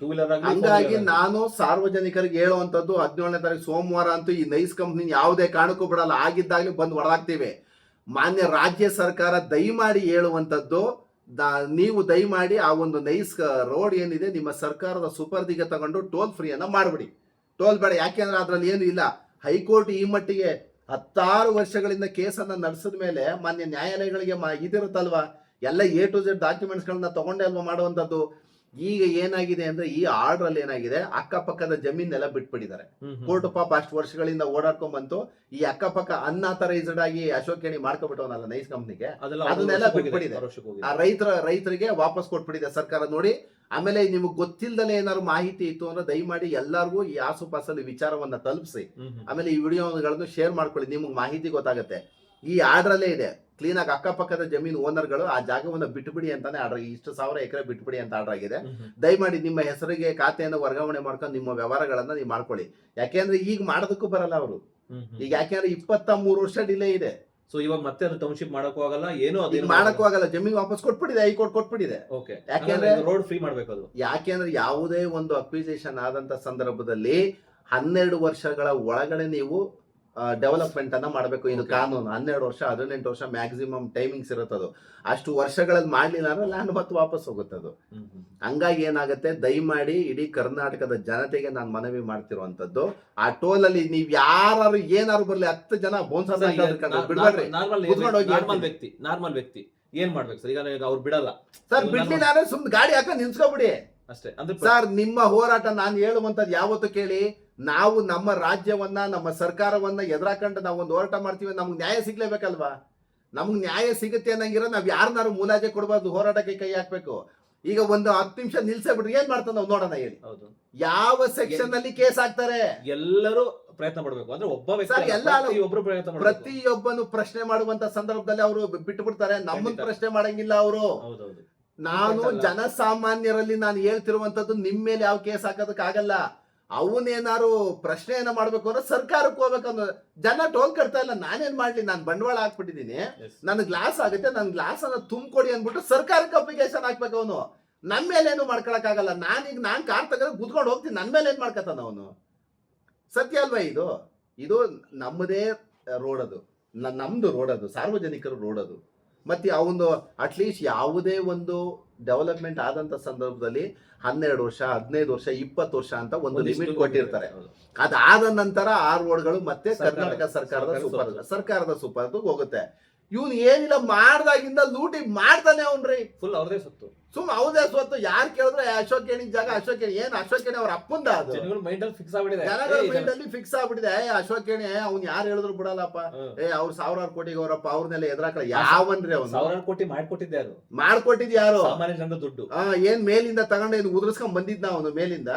ಹಂಗಾಗಿ ನಾನು ಸಾರ್ವಜನಿಕರಿಗೆ ಹೇಳುವಂತದ್ದು, 17ನೇ ತಾರೀಕು ಸೋಮವಾರ ಅಂತೂ ಈ ನೈಸ್ ಕಂಪ್ನಿ ಯಾವುದೇ ಕಾರಣಕ್ಕೂ ಬಿಡಲ್ಲ. ಆಗಿದ್ದಾಗಲೂ ಬಂದು ಹೊಡೆದಾಕ್ತಿವಿ. ಮಾನ್ಯ ರಾಜ್ಯ ಸರ್ಕಾರ ದಯಮಾಡಿ ಹೇಳುವಂತದ್ದು, ನೀವು ದಯಮಾಡಿ ಆ ಒಂದು ನೈಸ್ ರೋಡ್ ಏನಿದೆ ನಿಮ್ಮ ಸರ್ಕಾರದ ಸುಪರ್ದಿಗೆ ತಗೊಂಡು ಟೋಲ್ ಫ್ರೀ ಅನ್ನ ಮಾಡ್ಬಿಡಿ. ಟೋಲ್ ಬೇಡ. ಯಾಕೆಂದ್ರೆ ಅದ್ರಲ್ಲಿ ಏನು ಇಲ್ಲ. ಹೈಕೋರ್ಟ್ ಈ ಮಟ್ಟಿಗೆ 10 ವರ್ಷಗಳಿಂದ ಕೇಸನ್ನ ನಡೆಸಿದ ಮೇಲೆ ಮಾನ್ಯ ನ್ಯಾಯಾಲಯಗಳಿಗೆ ಇದಿರುತ್ತಲ್ವಾ, ಎಲ್ಲ A to Z ಡಾಕ್ಯುಮೆಂಟ್ಸ್ ಗಳನ್ನ ತಗೊಂಡೇ ಅಲ್ವಾ ಮಾಡುವಂತದ್ದು. ಈಗ ಏನಾಗಿದೆ ಅಂದ್ರೆ ಈ ಆರ್ಡರ್ ಅಲ್ಲಿ ಏನಾಗಿದೆ, ಅಕ್ಕಪಕ್ಕದ ಜಮೀನೆಲ್ಲ ಬಿಟ್ಬಿಟ್ಟಿದ್ದಾರೆ. ಕೋರ್ಟ್ ಪಾಪ ಅಷ್ಟು ವರ್ಷಗಳಿಂದ ಓಡಾಡ್ಕೊಂಡ್ ಬಂತು. ಈ ಅಕ್ಕಪಕ್ಕ ಅನ್ಆಥರೈಸ್ಡ್ ಆಗಿ ಅಶೋಕ್ ಏಣಿ ಮಾಡ್ಕೊಬಿಟ್ಟವನಲ್ಲ ನೈಸ್ ಕಂಪ್ನಿಗೆ, ಅದನ್ನೆಲ್ಲ ಬಿಟ್ಬಿಟ್ಟಿದೆ. ಆ ರೈತರಿಗೆ ವಾಪಸ್ ಕೊಟ್ಬಿಟ್ಟಿದೆ ಸರ್ಕಾರ ನೋಡಿ. ಆಮೇಲೆ ನಿಮ್ಗೆ ಗೊತ್ತಿಲ್ದಲೇ ಏನಾದ್ರು ಮಾಹಿತಿ ಇತ್ತು ಅಂದ್ರೆ ದಯಮಾಡಿ ಎಲ್ಲರಿಗೂ ಈ ಆಸುಪಾಸಲ್ಲಿ ವಿಚಾರವನ್ನ ತಲುಪಿಸಿ. ಆಮೇಲೆ ಈ ವಿಡಿಯೋಗಳನ್ನು ಶೇರ್ ಮಾಡ್ಕೊಳ್ಳಿ, ನಿಮ್ಗೆ ಮಾಹಿತಿ ಗೊತ್ತಾಗುತ್ತೆ. ಈ ಆರ್ಡರ್ ಅಲ್ಲೇ ಇದೆ ಕ್ಲೀನ್ ಆಗಿ ಅಕ್ಕಪಕ್ಕದ ಜಮೀನು ಓನರ್ಗಳು ಆ ಜಾಗವನ್ನ ಬಿಟ್ಬಿಡಿ ಅಂತಾನೆ ಆರ್ಡರ್, ಇಷ್ಟು 1000 ಎಕರೆ ಬಿಟ್ಬಿಡಿ ಅಂತ ಆರ್ಡರ್ ಆಗಿದೆ. ದಯಮಾಡಿ ನಿಮ್ಮ ಹೆಸರಿಗೆ ಖಾತೆಯನ್ನು ವರ್ಗಾವಣೆ ಮಾಡ್ಕೊಂಡು ನಿಮ್ಮ ವ್ಯವಹಾರಗಳನ್ನ ನೀವು ಮಾಡ್ಕೊಳ್ಳಿ. ಯಾಕೆಂದ್ರೆ ಈಗ ಮಾಡೋದಕ್ಕೂ ಬರಲ್ಲ ಅವರು. ಈಗ ಯಾಕೆಂದ್ರೆ 23 ವರ್ಷ ಡಿಲೇ ಇದೆ. ಸೊ ಇವಾಗ ಮತ್ತೆ ಅದು ಟೌನ್ಶಿಪ್ ಮಾಡಕ್ಕೂ ಆಗಲ್ಲ, ಏನೋ ಮಾಡಕ್ಕೂ ಆಗಲ್ಲ. ಜಮೀನು ವಾಪಸ್ ಕೊಟ್ಬಿಟ್ಟಿದೆ, ಹೈಕೋರ್ಟ್ ಕೊಟ್ಬಿಟ್ಟಿದೆ. ಯಾಕೆಂದ್ರೆ ರೋಡ್ ಫ್ರೀ ಮಾಡ್ಬೇಕು ಅದು. ಯಾಕೆಂದ್ರೆ ಯಾವುದೇ ಒಂದು ಅಕ್ವಿಸಿಷನ್ ಆದಂತ ಸಂದರ್ಭದಲ್ಲಿ 12 ವರ್ಷಗಳ ಒಳಗಡೆ ನೀವು ಡೆವಲಪ್ಮೆಂಟ್ ಅನ್ನ ಮಾಡಬೇಕು. ಇದು ಕಾನೂನು. 12 ವರ್ಷ 18 ವರ್ಷ ಮ್ಯಾಕ್ಸಿಮಮ್ ಟೈಮಿಂಗ್ಸ್ ಇರುತ್ತದು. ಅಷ್ಟು ವರ್ಷಗಳಲ್ಲಿ ಮಾಡ್ಲಿಲ್ಲ ಅಂದ್ರೆ ಲ್ಯಾಂಡ್ ಮತ್ತೆ ವಾಪಸ್ ಹೋಗುತ್ತದು. ಹಂಗಾಗಿ ಏನಾಗುತ್ತೆ, ದಯಮಾಡಿ ಇಡೀ ಕರ್ನಾಟಕದ ಜನತೆಗೆ ನಾನು ಮನವಿ ಮಾಡ್ತಿರುವಂತದ್ದು, ಆ ಟೋಲ್ ಅಲ್ಲಿ ನೀವ್ ಯಾರು ಏನಾರು ಬರ್ಲಿ 10 ಜನ ಬಿಡ್ಬೇಡ್ರಿ. ನಾರ್ಮಲ್ ವ್ಯಕ್ತಿ ಏನ್ ಮಾಡ್ಬೇಕು ಸರ್? ಈಗ ಅವ್ರು ಬಿಡಲ್ಲ ಸರ್, ಬಿಡ್ಲಿಲ್ಲ ಅಂದ್ರೆ ಸುಮ್ನೆ ಗಾಡಿ ಹಾಕೊಂಡು ನಿಲ್ಸ್ಕೊಬಿಡಿ ಅಷ್ಟೇ. ಅಂದ್ರೆ ಸರ್ ನಿಮ್ಮ ಹೋರಾಟ ನಾನು ಹೇಳುವಂತದ್ದು ಯಾವತ್ತು ಕೇಳಿ, ನಾವು ನಮ್ಮ ರಾಜ್ಯವನ್ನ ನಮ್ಮ ಸರ್ಕಾರವನ್ನ ಎದುರಾಕೊಂಡು ನಾವು ಒಂದು ಹೋರಾಟ ಮಾಡ್ತೀವಿ, ನಮ್ಗೆ ನ್ಯಾಯ ಸಿಗ್ಲೇಬೇಕಲ್ವಾ? ನಮ್ಗೆ ನ್ಯಾಯ ಸಿಗುತ್ತೆ ಅನ್ನಂಗಿರೋ ನಾವ್ ಯಾರನ್ನಾರು ಮುಲಾಜೆ ಕೊಡಬಾರ್ದು, ಹೋರಾಟಕ್ಕೆ ಕೈ ಹಾಕ್ಬೇಕು. ಈಗ ಒಂದು 10 ನಿಮಿಷ ನಿಲ್ಸೇ ಬಿಡ್ರಿ, ಏನ್ ಮಾಡ್ತಾನೆ ನಾವು ನೋಡೋಣ ಹೇಳಿ. ಯಾವ ಸೆಕ್ಷನ್ ಅಲ್ಲಿ ಕೇಸ್ ಹಾಕ್ತಾರೆ? ಎಲ್ಲರೂ ಪ್ರಯತ್ನ ಪಡ್ಬೇಕು. ಅಂದ್ರೆ ಒಬ್ಬ ವ್ಯಕ್ತಿ ಪ್ರತಿಯೊಬ್ಬನು ಪ್ರಶ್ನೆ ಮಾಡುವಂತ ಸಂದರ್ಭದಲ್ಲಿ ಅವರು ಬಿಟ್ಟು ಬಿಡ್ತಾರೆ, ನಮ್ಮನ್ನ ಪ್ರಶ್ನೆ ಮಾಡಂಗಿಲ್ಲ ಅವರು. ನಾನು ಜನಸಾಮಾನ್ಯರಲ್ಲಿ ನಾನು ಹೇಳ್ತಿರುವಂತದ್ದು ನಿಮ್ ಮೇಲೆ ಯಾವ ಕೇಸ್ ಹಾಕೋದಕ್ಕಾಗಲ್ಲ. ಅವನೇನಾರು ಪ್ರಶ್ನೆಯನ್ನ ಮಾಡ್ಬೇಕು ಅಂದ್ರೆ ಸರ್ಕಾರಕ್ಕೆ ಹೋಗ್ಬೇಕಂದ್ರೆ ಜನ ಟೋಲ್ ಕಟ್ತಾ ಇಲ್ಲ, ನಾನೇನ್ ಮಾಡ್ಲಿ, ನಾನು ಬಂಡವಾಳ ಹಾಕ್ಬಿಟ್ಟಿದೀನಿ, ನನ್ ಗ್ಲಾಸ್ ಆಗುತ್ತೆ, ನನ್ ಗ್ಲಾಸ್ ಅನ್ನ ತುಂಬಿಕೊಡಿ ಅಂದ್ಬಿಟ್ಟು ಸರ್ಕಾರಕ್ಕೆ ಅಪ್ಲಿಕೇಶನ್ ಹಾಕ್ಬೇಕು. ಅವನು ನನ್ ಮೇಲೆ ಏನು ಮಾಡ್ಕೊಳಕ್ ಆಗಲ್ಲ. ನಾನ್ ಕಾರ್ ತಗೊಂಡು ಕುತ್ಕೊಂಡು ಹೋಗ್ತೀನಿ, ನನ್ ಮೇಲೆ ಏನ್ ಮಾಡ್ಕತಾನ ಅವನು? ಸತ್ಯ ಅಲ್ವಾ? ಇದು ನಮ್ಮದೇ ರೋಡ್, ಅದು ನಮ್ದು ರೋಡ್, ಅದು ಸಾರ್ವಜನಿಕರ ರೋಡ್ ಅದು. ಮತ್ತೆ ಅವನು ಅಟ್ಲೀಸ್ಟ್ ಯಾವುದೇ ಒಂದು ಡೆವಲಪ್ಮೆಂಟ್ ಆದಂತ ಸಂದರ್ಭದಲ್ಲಿ 12 ವರ್ಷ 15 ವರ್ಷ 20 ವರ್ಷ ಅಂತ ಒಂದು ಲಿಮಿಟ್ ಕೊಟ್ಟಿರ್ತಾರೆ. ಅದಾದ ನಂತರ ಆ ರೋಡ್ಗಳು ಮತ್ತೆ ಕರ್ನಾಟಕ ಸರ್ಕಾರದ ಸುಪರ್ದು ಹೋಗುತ್ತೆ. ಇವನು ಏನಿಲ್ಲ ಮಾಡ್ದಾಗಿಂದ ಲೂಟಿ ಮಾಡ್ತಾನೆ ಅವ್ನ್ರಿ. ಫುಲ್ ಅವ್ರದೇ ಸೊತ್ತು, ಅವ್ರದೇ ಸ್ವತ್ತು. ಯಾರು ಕೇಳಿದ್ರೆ ಅಶೋಕ್ ಏಣಿ ಜಾಗ, ಅಶೋಕ್ ಏಣಿ ಏನ್ ಅಶೋಕ್ ಏಣಿ ಅವ್ರ ಅಪ್ಪಂದ, ಅದು ಜನಗಳ ಮೈಂಡ್ ಅಲ್ಲಿ ಫಿಕ್ಸ್ ಆಗ್ಬಿಟ್ಟಿದೆ. ಫಿಕ್ಸ್ ಆಗ್ಬಿಟ್ಟಿದೆ. ಅಶೋಕ್ ಏಣಿ ಅವ್ನು ಯಾರು ಹೇಳಿದ್ರು ಬಿಡಲ್ಲಪ್ಪ, ಅವ್ರು 1000 ಕೋಟಿಗೆ ಅವರಪ್ಪ, ಅವ್ರನ್ನೆಲ್ಲ ಎದುರಾಕಲ್ಲ. ಯಾವನ್ರಿ ಅವ್ನು 1000 ಕೋಟಿ ಮಾಡ್ಕೊಟ್ಟಿದ್ದೆ, ಅದು ಮಾಡ್ಕೊಟ್ಟಿದ್ ಯಾರು? ಸಾಮಾನ್ಯ ಜನರ ದುಡ್ಡು. ಏನ್ ಮೇಲಿಂದ ತಗೊಂಡು ಏನು ಉದುರಿಸ್ಕೊಂಡ್ ಬಂದಿದ್ನ ಅವನು ಮೇಲಿಂದ?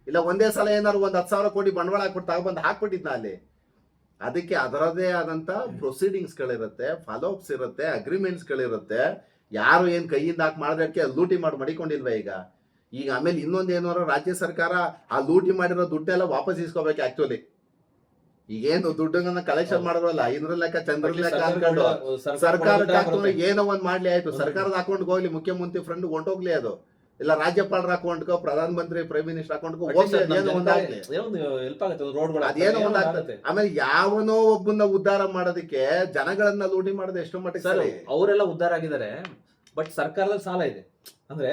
ಇಲ್ಲ ಒಂದೇ ಸಲ ಏನಾರು 10,000 ಕೋಟಿ ಬಂಡವಾಳ ಹಾಕ್ಬಿಟ್ಟು ತಗೊಂಡ್ಬಂದು ಹಾಕ್ಬಿಟ್ಟಿದ್ನ ಅಲ್ಲಿ? ಅದಕ್ಕೆ ಅದರದೇ ಆದಂತ ಪ್ರೊಸೀಡಿಂಗ್ಸ್ ಗಳಿರುತ್ತೆ, ಫಾಲೋ ಅಪ್ಸ್ ಇರುತ್ತೆ, ಅಗ್ರಿಮೆಂಟ್ಸ್ ಗಳಿರುತ್ತೆ. ಯಾರು ಏನ್ ಕೈಯಿಂದ ಹಾಕಿ ಮಾಡೋದಕ್ಕೆ ಲೂಟಿ ಮಾಡಿ ಮಡಿಕೊಂಡಿಲ್ವ ಈಗ ಆಮೇಲೆ ಇನ್ನೊಂದು ಏನಾರು ರಾಜ್ಯ ಸರ್ಕಾರ ಆ ಲೂಟಿ ಮಾಡಿರೋ ದುಡ್ಡೆಲ್ಲ ವಾಪಸ್ ಇಸ್ಕೋಬೇಕು. ಆಕ್ಚುಲಿ ಈಗೇನು ದುಡ್ಡನ್ನ ಕಲೆಕ್ಷನ್ ಮಾಡೋಲ್ಲ, 500 ಲೆಕ್ಕ ಚಂದ್ರ ಲೆಕ್ಕ ಅನ್ಕೊಂಡು ಸರ್ಕಾರಕ್ಕೆ ಹಾಕೊಂಡು ಏನೋ ಒಂದ್ ಮಾಡ್ಲಿ ಆಯ್ತು. ಸರ್ಕಾರದ ಅಕೌಂಟ್ಗೆ ಹೋಗ್ಲಿ, ಮುಖ್ಯಮಂತ್ರಿ ಫ್ರೆಂಡ್ ಹೊಂಟೋಗ್ಲಿ, ಅದು ಇಲ್ಲ ರಾಜ್ಯಪಾಲರ ಅಕೌಂಟ್ಗೋ ಪ್ರಧಾನ ಮಂತ್ರಿ ಪ್ರೈಮ್ ಮಿನಿಸ್ಟರ್ ಅಕೌಂಟ್ಗೋ ಅದೇನೋ ಒಂದಾಗ್ತದೆ. ಆಮೇಲೆ ಯಾವನೋ ಒಬ್ಬನ ಉದ್ಧಾರ ಮಾಡೋದಕ್ಕೆ ಜನಗಳನ್ನ ಲೂಟಿ ಮಾಡೋದು ಎಷ್ಟು ಮಟ್ಟಿಗೆ? ಅವರೆಲ್ಲ ಉದ್ಧಾರ ಆಗಿದ್ದಾರೆ, ಬಟ್ ಸರ್ಕಾರದ ಸಾಲ ಇದೆ. ಅಂದ್ರೆ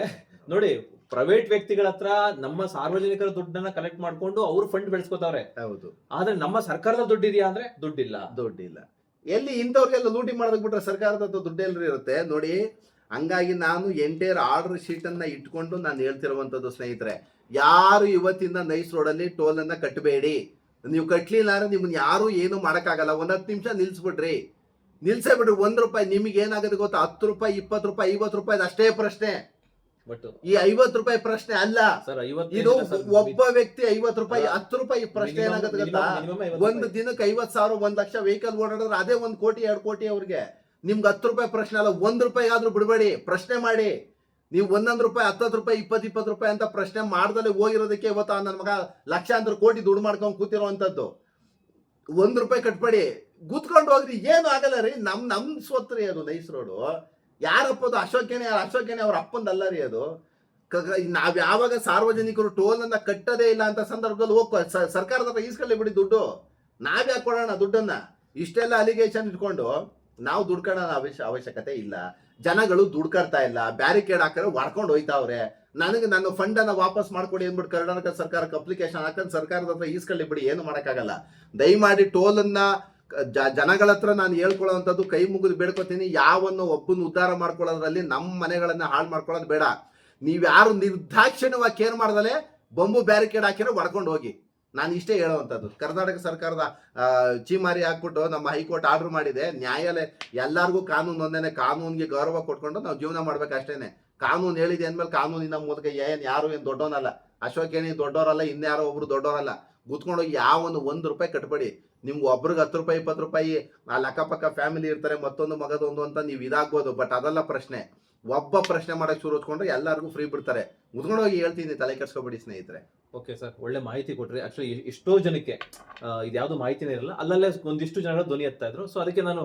ನೋಡಿ, ಪ್ರೈವೇಟ್ ವ್ಯಕ್ತಿಗಳ ಹತ್ರ ನಮ್ಮ ಸಾರ್ವಜನಿಕರ ದುಡ್ಡನ್ನ ಕಲೆಕ್ಟ್ ಮಾಡ್ಕೊಂಡು ಅವ್ರು ಫಂಡ್ ಬೆಳೆಸ್ಕೋತಾವ್ರೆ. ಹೌದು. ಆದ್ರೆ ನಮ್ಮ ಸರ್ಕಾರದ ದುಡ್ಡು ಇದೆಯಾ ಅಂದ್ರೆ ದುಡ್ಡಿಲ್ಲ. ಎಲ್ಲಿ ಇಂಥವ್ರಿಗೆಲ್ಲ ಲೂಟಿ ಮಾಡೋದಕ್ ಬಿಟ್ರೆ ಸರ್ಕಾರದ ದುಡ್ಡು ಎಲ್ರಿ ಇರುತ್ತೆ ನೋಡಿ. ಹಂಗಾಗಿ ನಾನು ಎಂಟೈರ್ ಆರ್ಡರ್ ಶೀಟ್ ಅನ್ನ ಇಟ್ಕೊಂಡು ನಾನು ಹೇಳ್ತಿರುವಂತದ್ದು ಸ್ನೇಹಿತರೆ, ಯಾರು ಇವತ್ತಿಂದ ನೈಸ್ ರೋಡ್ ಅಲ್ಲಿ ಟೋಲ್ ಅನ್ನ ಕಟ್ಟಬೇಡಿ. ನೀವು ಕಟ್ಲಿಲ್ಲ ಅಂದ್ರೆ ನಿಮ್ನ ಯಾರು ಏನು ಮಾಡಕ್ಕಾಗಲ್ಲ. 10 ನಿಮಿಷ ನಿಲ್ಸೇ ಬಿಡ್ರಿ. 1 ರೂಪಾಯಿ ನಿಮ್ಗೆ ಏನಾಗುತ್ತೆ ಗೊತ್ತಾ? 10 ರೂಪಾಯಿ 20 ರೂಪಾಯಿ 50 ರೂಪಾಯಿ ಅಷ್ಟೇ ಪ್ರಶ್ನೆ. ಈ 50 ರೂಪಾಯಿ ಪ್ರಶ್ನೆ ಅಲ್ಲ, ಇದು ಒಬ್ಬ ವ್ಯಕ್ತಿ 50 ರೂಪಾಯಿ 10 ರೂಪಾಯಿ ಪ್ರಶ್ನೆ. ಏನಾಗುತ್ತೆ ಗೊತ್ತಾ? ಒಂದು ದಿನಕ್ಕೆ 50,000 1 ಲಕ್ಷ ವೆಹಿಕಲ್ ಓಡಾಡಿದ್ರೆ ಅದೇ 1 ಕೋಟಿ 2 ಕೋಟಿ ಅವ್ರಿಗೆ. ನಿಮ್ಗೆ 10 ರೂಪಾಯಿ ಪ್ರಶ್ನೆ ಅಲ್ಲ, 1 ರೂಪಾಯಿ ಆದ್ರೂ ಬಿಡಬೇಡಿ, ಪ್ರಶ್ನೆ ಮಾಡಿ. ನೀವು 11 ರೂಪಾಯಿ 10 ರೂಪಾಯಿ 20 ರೂಪಾಯಿ ಅಂತ ಪ್ರಶ್ನೆ ಮಾಡ್ದಲ್ಲೇ ಹೋಗಿರೋದಕ್ಕೆ ಇವತ್ತು ನನ್ನ ಮಗ ಲಕ್ಷಾಂತರ ಕೋಟಿ ದುಡ್ಡು ಮಾಡ್ಕೊಂಡು ಕೂತಿರುವಂತದ್ದು. 1 ರೂಪಾಯಿ ಕಟ್ಬೇಡಿ, ಗುತ್ಕೊಂಡು ಹೋಗ್ರಿ, ಏನು ಆಗಲ್ಲ ರೀ. ನಮ್ ಸ್ವತ್ತು ರೀ ಅದು ನೈಸ್ ರೋಡು. ಯಾರಪ್ಪದು? ಅಶೋಕೇನೆ ಅವ್ರ ಅಪ್ಪಂದಲ್ಲ ರೀ ಅದು. ನಾವ್ ಯಾವಾಗ ಸಾರ್ವಜನಿಕರು ಟೋಲ್ ಅನ್ನ ಕಟ್ಟದೇ ಇಲ್ಲ ಅಂತ ಸಂದರ್ಭದಲ್ಲಿ ಹೋಗ್ ಸರ್ಕಾರದ ಹತ್ರ ಈಸ್ಕೊಳ್ಳಿ ಬಿಡಿ ದುಡ್ಡು. ನಾವ್ಯಾಕೆ ಕೊಡೋಣ ದುಡ್ಡನ್ನ? ಇಷ್ಟೆಲ್ಲ ಅಲಿಗೇಷನ್ ಇಟ್ಕೊಂಡು ನಾವು ದುಡ್ಡು ಕಟ್ಟೋಣ ಅವಶ್ಯಕತೆ ಇಲ್ಲ. ಜನಗಳು ದುಡ್ಡು ಕಟ್ತಾ ಇಲ್ಲ, ಬ್ಯಾರಿಕೇಡ್ ಹಾಕಿದ್ರೆ ಹೊಡ್ಕೊಂಡು ಹೋಯ್ತಾವ್ರೆ. ನನಗೆ ನನ್ನ ಫಂಡ್ ಅನ್ನ ವಾಪಸ್ ಮಾಡ್ಕೊಡಿ ಅಂದ್ಬಿಟ್ಟು ಕರ್ನಾಟಕ ಸರ್ಕಾರಕ್ಕೆ ಅಪ್ಲಿಕೇಶನ್ ಹಾಕೊಂಡು ಸರ್ಕಾರದ ಹತ್ರ ಈಸ್ಕೊಳ್ಳಿ ಬಿಡಿ, ಏನು ಮಾಡಕ್ಕಾಗಲ್ಲ. ದಯಮಾಡಿ ಟೋಲ್ ಅನ್ನ ಜನಗಳ ಹತ್ರ ನಾನು ಹೇಳ್ಕೊಳ್ಳೋವಂಥದ್ದು ಕೈ ಮುಗಿದು ಬೇಡ್ಕೊತೀನಿ, ಯಾವನ್ನು ಒಬ್ಬನ ಉದ್ಧಾರ ಮಾಡ್ಕೊಳ್ಳೋದ್ರಲ್ಲಿ ನಮ್ಮ ಮನೆಗಳನ್ನ ಹಾಳು ಮಾಡ್ಕೊಳ್ಳೋದು ಬೇಡ. ನೀವ್ಯಾರು ನಿರ್ದಾಕ್ಷಿಣ್ಯವಾಗಿ ಕೇರ್ ಮಾಡ್ದಲೆ ಬೊಂಬು ಬ್ಯಾರಿಕೇಡ್ ಹಾಕಿರೋ ಹೊಡ್ಕೊಂಡು ಹೋಗಿ. ನಾನು ಇಷ್ಟೇ ಹೇಳುವಂಥದ್ದು. ಕರ್ನಾಟಕ ಸರ್ಕಾರದ ಚೀಮಾರಿ ಹಾಕ್ಬಿಟ್ಟು ನಮ್ಮ ಹೈಕೋರ್ಟ್ ಆರ್ಡರ್ ಮಾಡಿದೆ, ನ್ಯಾಯಾಲಯ ಎಲ್ಲರಿಗೂ ಕಾನೂನು ಒಂದೇನೆ, ಕಾನೂನಿಗೆ ಗೌರವ ಕೊಟ್ಕೊಂಡು ನಾವು ಜೀವನ ಮಾಡ್ಬೇಕಷ್ಟೇನೆ. ಕಾನೂನು ಹೇಳಿದೆ ಅಂದ್ಮೇಲೆ ಕಾನೂನಿನ ಮೂಲಕ ಯಾರು ಏನು ದೊಡ್ಡವನಲ್ಲ, ಅಶೋಕ್ ಏನಿ ದೊಡ್ಡವರಲ್ಲ, ಇನ್ಯಾರೋ ಒಬ್ರು ದೊಡ್ಡವರಲ್ಲ. ಕೂತ್ಕೊಂಡೋಗಿ ಯಾವೊಂದು ₹1 ಕಟ್ಬೇಡಿ. ನಿಮ್ಗೆ ಒಬ್ರಿಗೆ 10 ರೂಪಾಯಿ 20 ರೂಪಾಯಿ ಅಲ್ಲಿ ಅಕ್ಕಪಕ್ಕ ಫ್ಯಾಮಿಲಿ ಇರ್ತಾರೆ, ಮತ್ತೊಂದು ಮಗದೊಂದು ಅಂತ ನೀವು ಇದಾಗ್ಬೋದು. ಬಟ್ ಅದೆಲ್ಲ ಪ್ರಶ್ನೆ. ಒಬ್ಬ ಪ್ರಶ್ನೆ ಮಾಡಕ್ ಶುರು ಹೊತ್ಕೊಂಡ್ರೆ ಎಲ್ಲರಿಗೂ ಫ್ರೀ ಬಿಡ್ತಾರೆ. ಮುದ್ಕೊಂಡೋಗಿ ಹೇಳ್ತೀನಿ, ತಲೆ ಕೆಡ್ಸ್ಕೊಬೇಡಿ ಸ್ನೇಹಿತರೆ. ಓಕೆ ಸರ್, ಒಳ್ಳೆ ಮಾಹಿತಿ ಕೊಟ್ರಿ. ಆಕ್ಚುಲಿ ಎಷ್ಟೋ ಜನಕ್ಕೆ ಇದ್ಯಾವುದು ಮಾಹಿತಿನೇ ಇರಲ್ಲ, ಅಲ್ಲಲ್ಲೇ ಒಂದಿಷ್ಟು ಜನಗಳು ಧ್ವನಿ ಎತ್ತಾ ಇದ್ರು. ಸೊ ಅದಕ್ಕೆ ನಾನು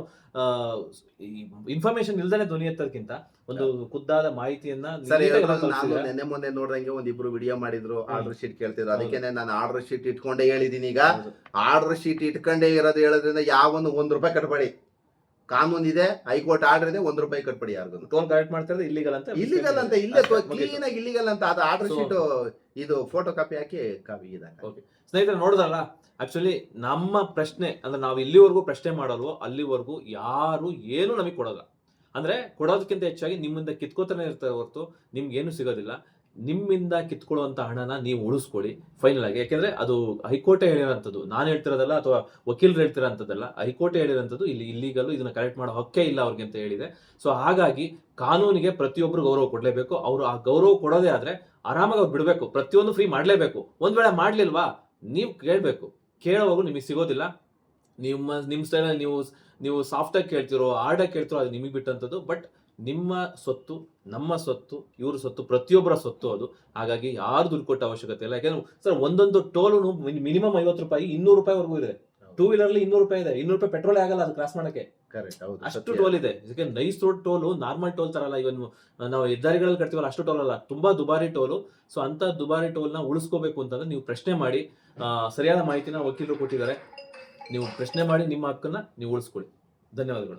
ಇನ್ಫಾರ್ಮೇಶನ್ ಇಲ್ದೇ ಧ್ವನಿ ಎತ್ತೋದಕ್ಕಿಂತ ಒಂದು ಖುದ್ದಾದ ಮಾಹಿತಿಯನ್ನ ಸರಿ, ನಾನು ನೆನ್ನೆ ಮೊನ್ನೆ ನೋಡ್ದಂಗೆ ಒಂದಿಬ್ರು ವಿಡಿಯೋ ಮಾಡಿದ್ರು, ಆರ್ಡರ್ ಶೀಟ್ ಕೇಳ್ತಿದ್ರು. ಅದಕ್ಕೇನೆ ನಾನು ಆರ್ಡರ್ ಶೀಟ್ ಇಟ್ಕೊಂಡೇ ಹೇಳಿದೀನಿ. ಈಗ ಆರ್ಡರ್ ಶೀಟ್ ಇಟ್ಕೊಂಡೇ ಇರೋದು ಹೇಳೋದ್ರಿಂದ ಯಾವೊಂದು ₹1 ಕಟ್ಬೇಡಿ. ಕಾನೂನು ಇದೆ, ಹೈಕೋರ್ಟ್ ಆರ್ಡರ್ ಇದೆ, ₹1 ಕಟ್ಬೇಡಿ. ಯಾರಿಗೂ ಟೋನ್ ಕರೆಕ್ಟ್ ಮಾಡ್ತಾರೆ, ಇಲ್ಲಿಗಲ್ ಅಂತ ಇಲ್ಲೇ ಕ್ಲೀನ್ ಆಗಿ ಇಲ್ಲಿಗಲ್ ಅಂತ ಅದು ಆರ್ಡರ್ ಶೀಟ್ ಇದು ಫೋಟೋ ಕಾಪಿ ಹಾಕಿ ಓಕೆ ಸ್ನೇಹಿತರೆ, ನೋಡಿದ್ರಲ್ಲ. ಆಕ್ಚುಲಿ ನಮ್ಮ ಪ್ರಶ್ನೆ ಅಂದ್ರೆ ನಾವು ಇಲ್ಲಿವರೆಗೂ ಪ್ರಶ್ನೆ ಮಾಡಲ್ವೋ ಅಲ್ಲಿವರೆಗೂ ಯಾರು ಏನು ನಮಗೆ ಕೊಡೋಲ್ಲ. ಅಂದ್ರೆ ಕೊಡೋದಕ್ಕಿಂತ ಹೆಚ್ಚಾಗಿ ನಿಮ್ಮಿಂದ ಕಿತ್ಕೋತಾನೆ ಇರ್ತಾರೆ ಹೊರತು ನಿಮ್ಗೆ ಏನು ಸಿಗೋದಿಲ್ಲ. ನಿಮ್ಮಿಂದ ಕಿತ್ಕೊಳ್ಳುವಂತ ಹಣನ ನೀವು ಉಳಿಸ್ಕೊಳ್ಳಿ ಫೈನಲ್ ಆಗಿ. ಯಾಕೆಂದ್ರೆ ಅದು ಹೈಕೋರ್ಟೇ ಹೇಳಿರೋಂಥದ್ದು, ನಾನು ಹೇಳ್ತಿರೋದಲ್ಲ ಅಥವಾ ವಕೀಲರು ಹೇಳ್ತಿರೋಂಥದ್ದಲ್ಲ. ಹೈಕೋರ್ಟೇ ಹೇಳಿರೋಂಥದ್ದು ಇಲ್ಲಿ ಇಲ್ಲಿಗಲ್ಲು, ಇದನ್ನ ಕರೆಕ್ಟ್ ಮಾಡೋ ಹಕ್ಕೇ ಇಲ್ಲ ಅವ್ರಿಗೆ ಅಂತ ಹೇಳಿದೆ. ಸೊ ಹಾಗಾಗಿ ಕಾನೂನಿಗೆ ಪ್ರತಿಯೊಬ್ಬರು ಗೌರವ ಕೊಡಲೇಬೇಕು. ಅವರು ಆ ಗೌರವ ಕೊಡೋದೇ ಆದ್ರೆ ಆರಾಮಾಗಿ ಅವ್ರು ಬಿಡಬೇಕು. ಪ್ರತಿಯೊಂದು ಫ್ರೀ ಮಾಡಲೇಬೇಕು. ಒಂದ್ ವೇಳೆ ಮಾಡ್ಲಿಲ್ವಾ ನೀವು ಕೇಳಬೇಕು. ಕೇಳೋವಾಗೂ ನಿಮಗೆ ಸಿಗೋದಿಲ್ಲ. ನಿಮ್ಮ ಸ್ಟೈಲಲ್ಲಿ ನೀವು ಸಾಫ್ಟಾಗಿ ಕೇಳ್ತಿರೋ, ಹಾರ್ಡಾಗಿ ಕೇಳ್ತಿರೋ, ಅದು ನಿಮಗೆ ಬಿಟ್ಟಂಥದ್ದು. ಬಟ್ ನಿಮ್ಮ ಸೊತ್ತು, ನಮ್ಮ ಸೊತ್ತು, ಇವ್ರ ಸೊತ್ತು, ಪ್ರತಿಯೊಬ್ಬರ ಸೊತ್ತು ಅದು. ಹಾಗಾಗಿ ಯಾರು ದುಡ್ಡು ಕೊಟ್ಟ ಅವಶ್ಯಕತೆ ಇಲ್ಲ. ಯಾಕೆಂದ್ರೆ ಸರ್ ಒಂದೊಂದು ಟೋಲು ಮಿನಿಮಮ್ ₹50, ₹200 ಇದೆ. ಟೂ ವೀಲರ್ಲಿ ₹200 ಇದೆ. ₹200 ಪೆಟ್ರೋಲ್ ಆಗಲ್ಲ ಅದು ಕ್ರಾಸ್ ಮಾಡಕ್ಕೆ. ಅಷ್ಟು ಟೋಲ್ ಇದೆ. Nice road toll normal toll ತರಲ್ಲ. ಇವನ್ ನಾವು ಹೆದ್ದಾರಿಗಳಲ್ಲಿ ಕಟ್ತೀವಲ್ಲ ಅಷ್ಟು ಟೋಲ್ ಅಲ್ಲ, ತುಂಬಾ ದುಬಾರಿ ಟೋಲು. ಸೊ ಅಂತ ದುಬಾರಿ ಟೋಲ್ನ ಉಳಿಸ್ಕೋಬೇಕು ಅಂತಂದ್ರೆ ನೀವು ಪ್ರಶ್ನೆ ಮಾಡಿ. ಸರಿಯಾದ ಮಾಹಿತಿನ ವಕೀಲರು ಕೊಟ್ಟಿದ್ದಾರೆ. ನೀವು ಪ್ರಶ್ನೆ ಮಾಡಿ ನಿಮ್ಮ ಹಕ್ಕನ್ನ ನೀವು ಉಳಿಸ್ಕೊಳ್ಳಿ. ಧನ್ಯವಾದಗಳು.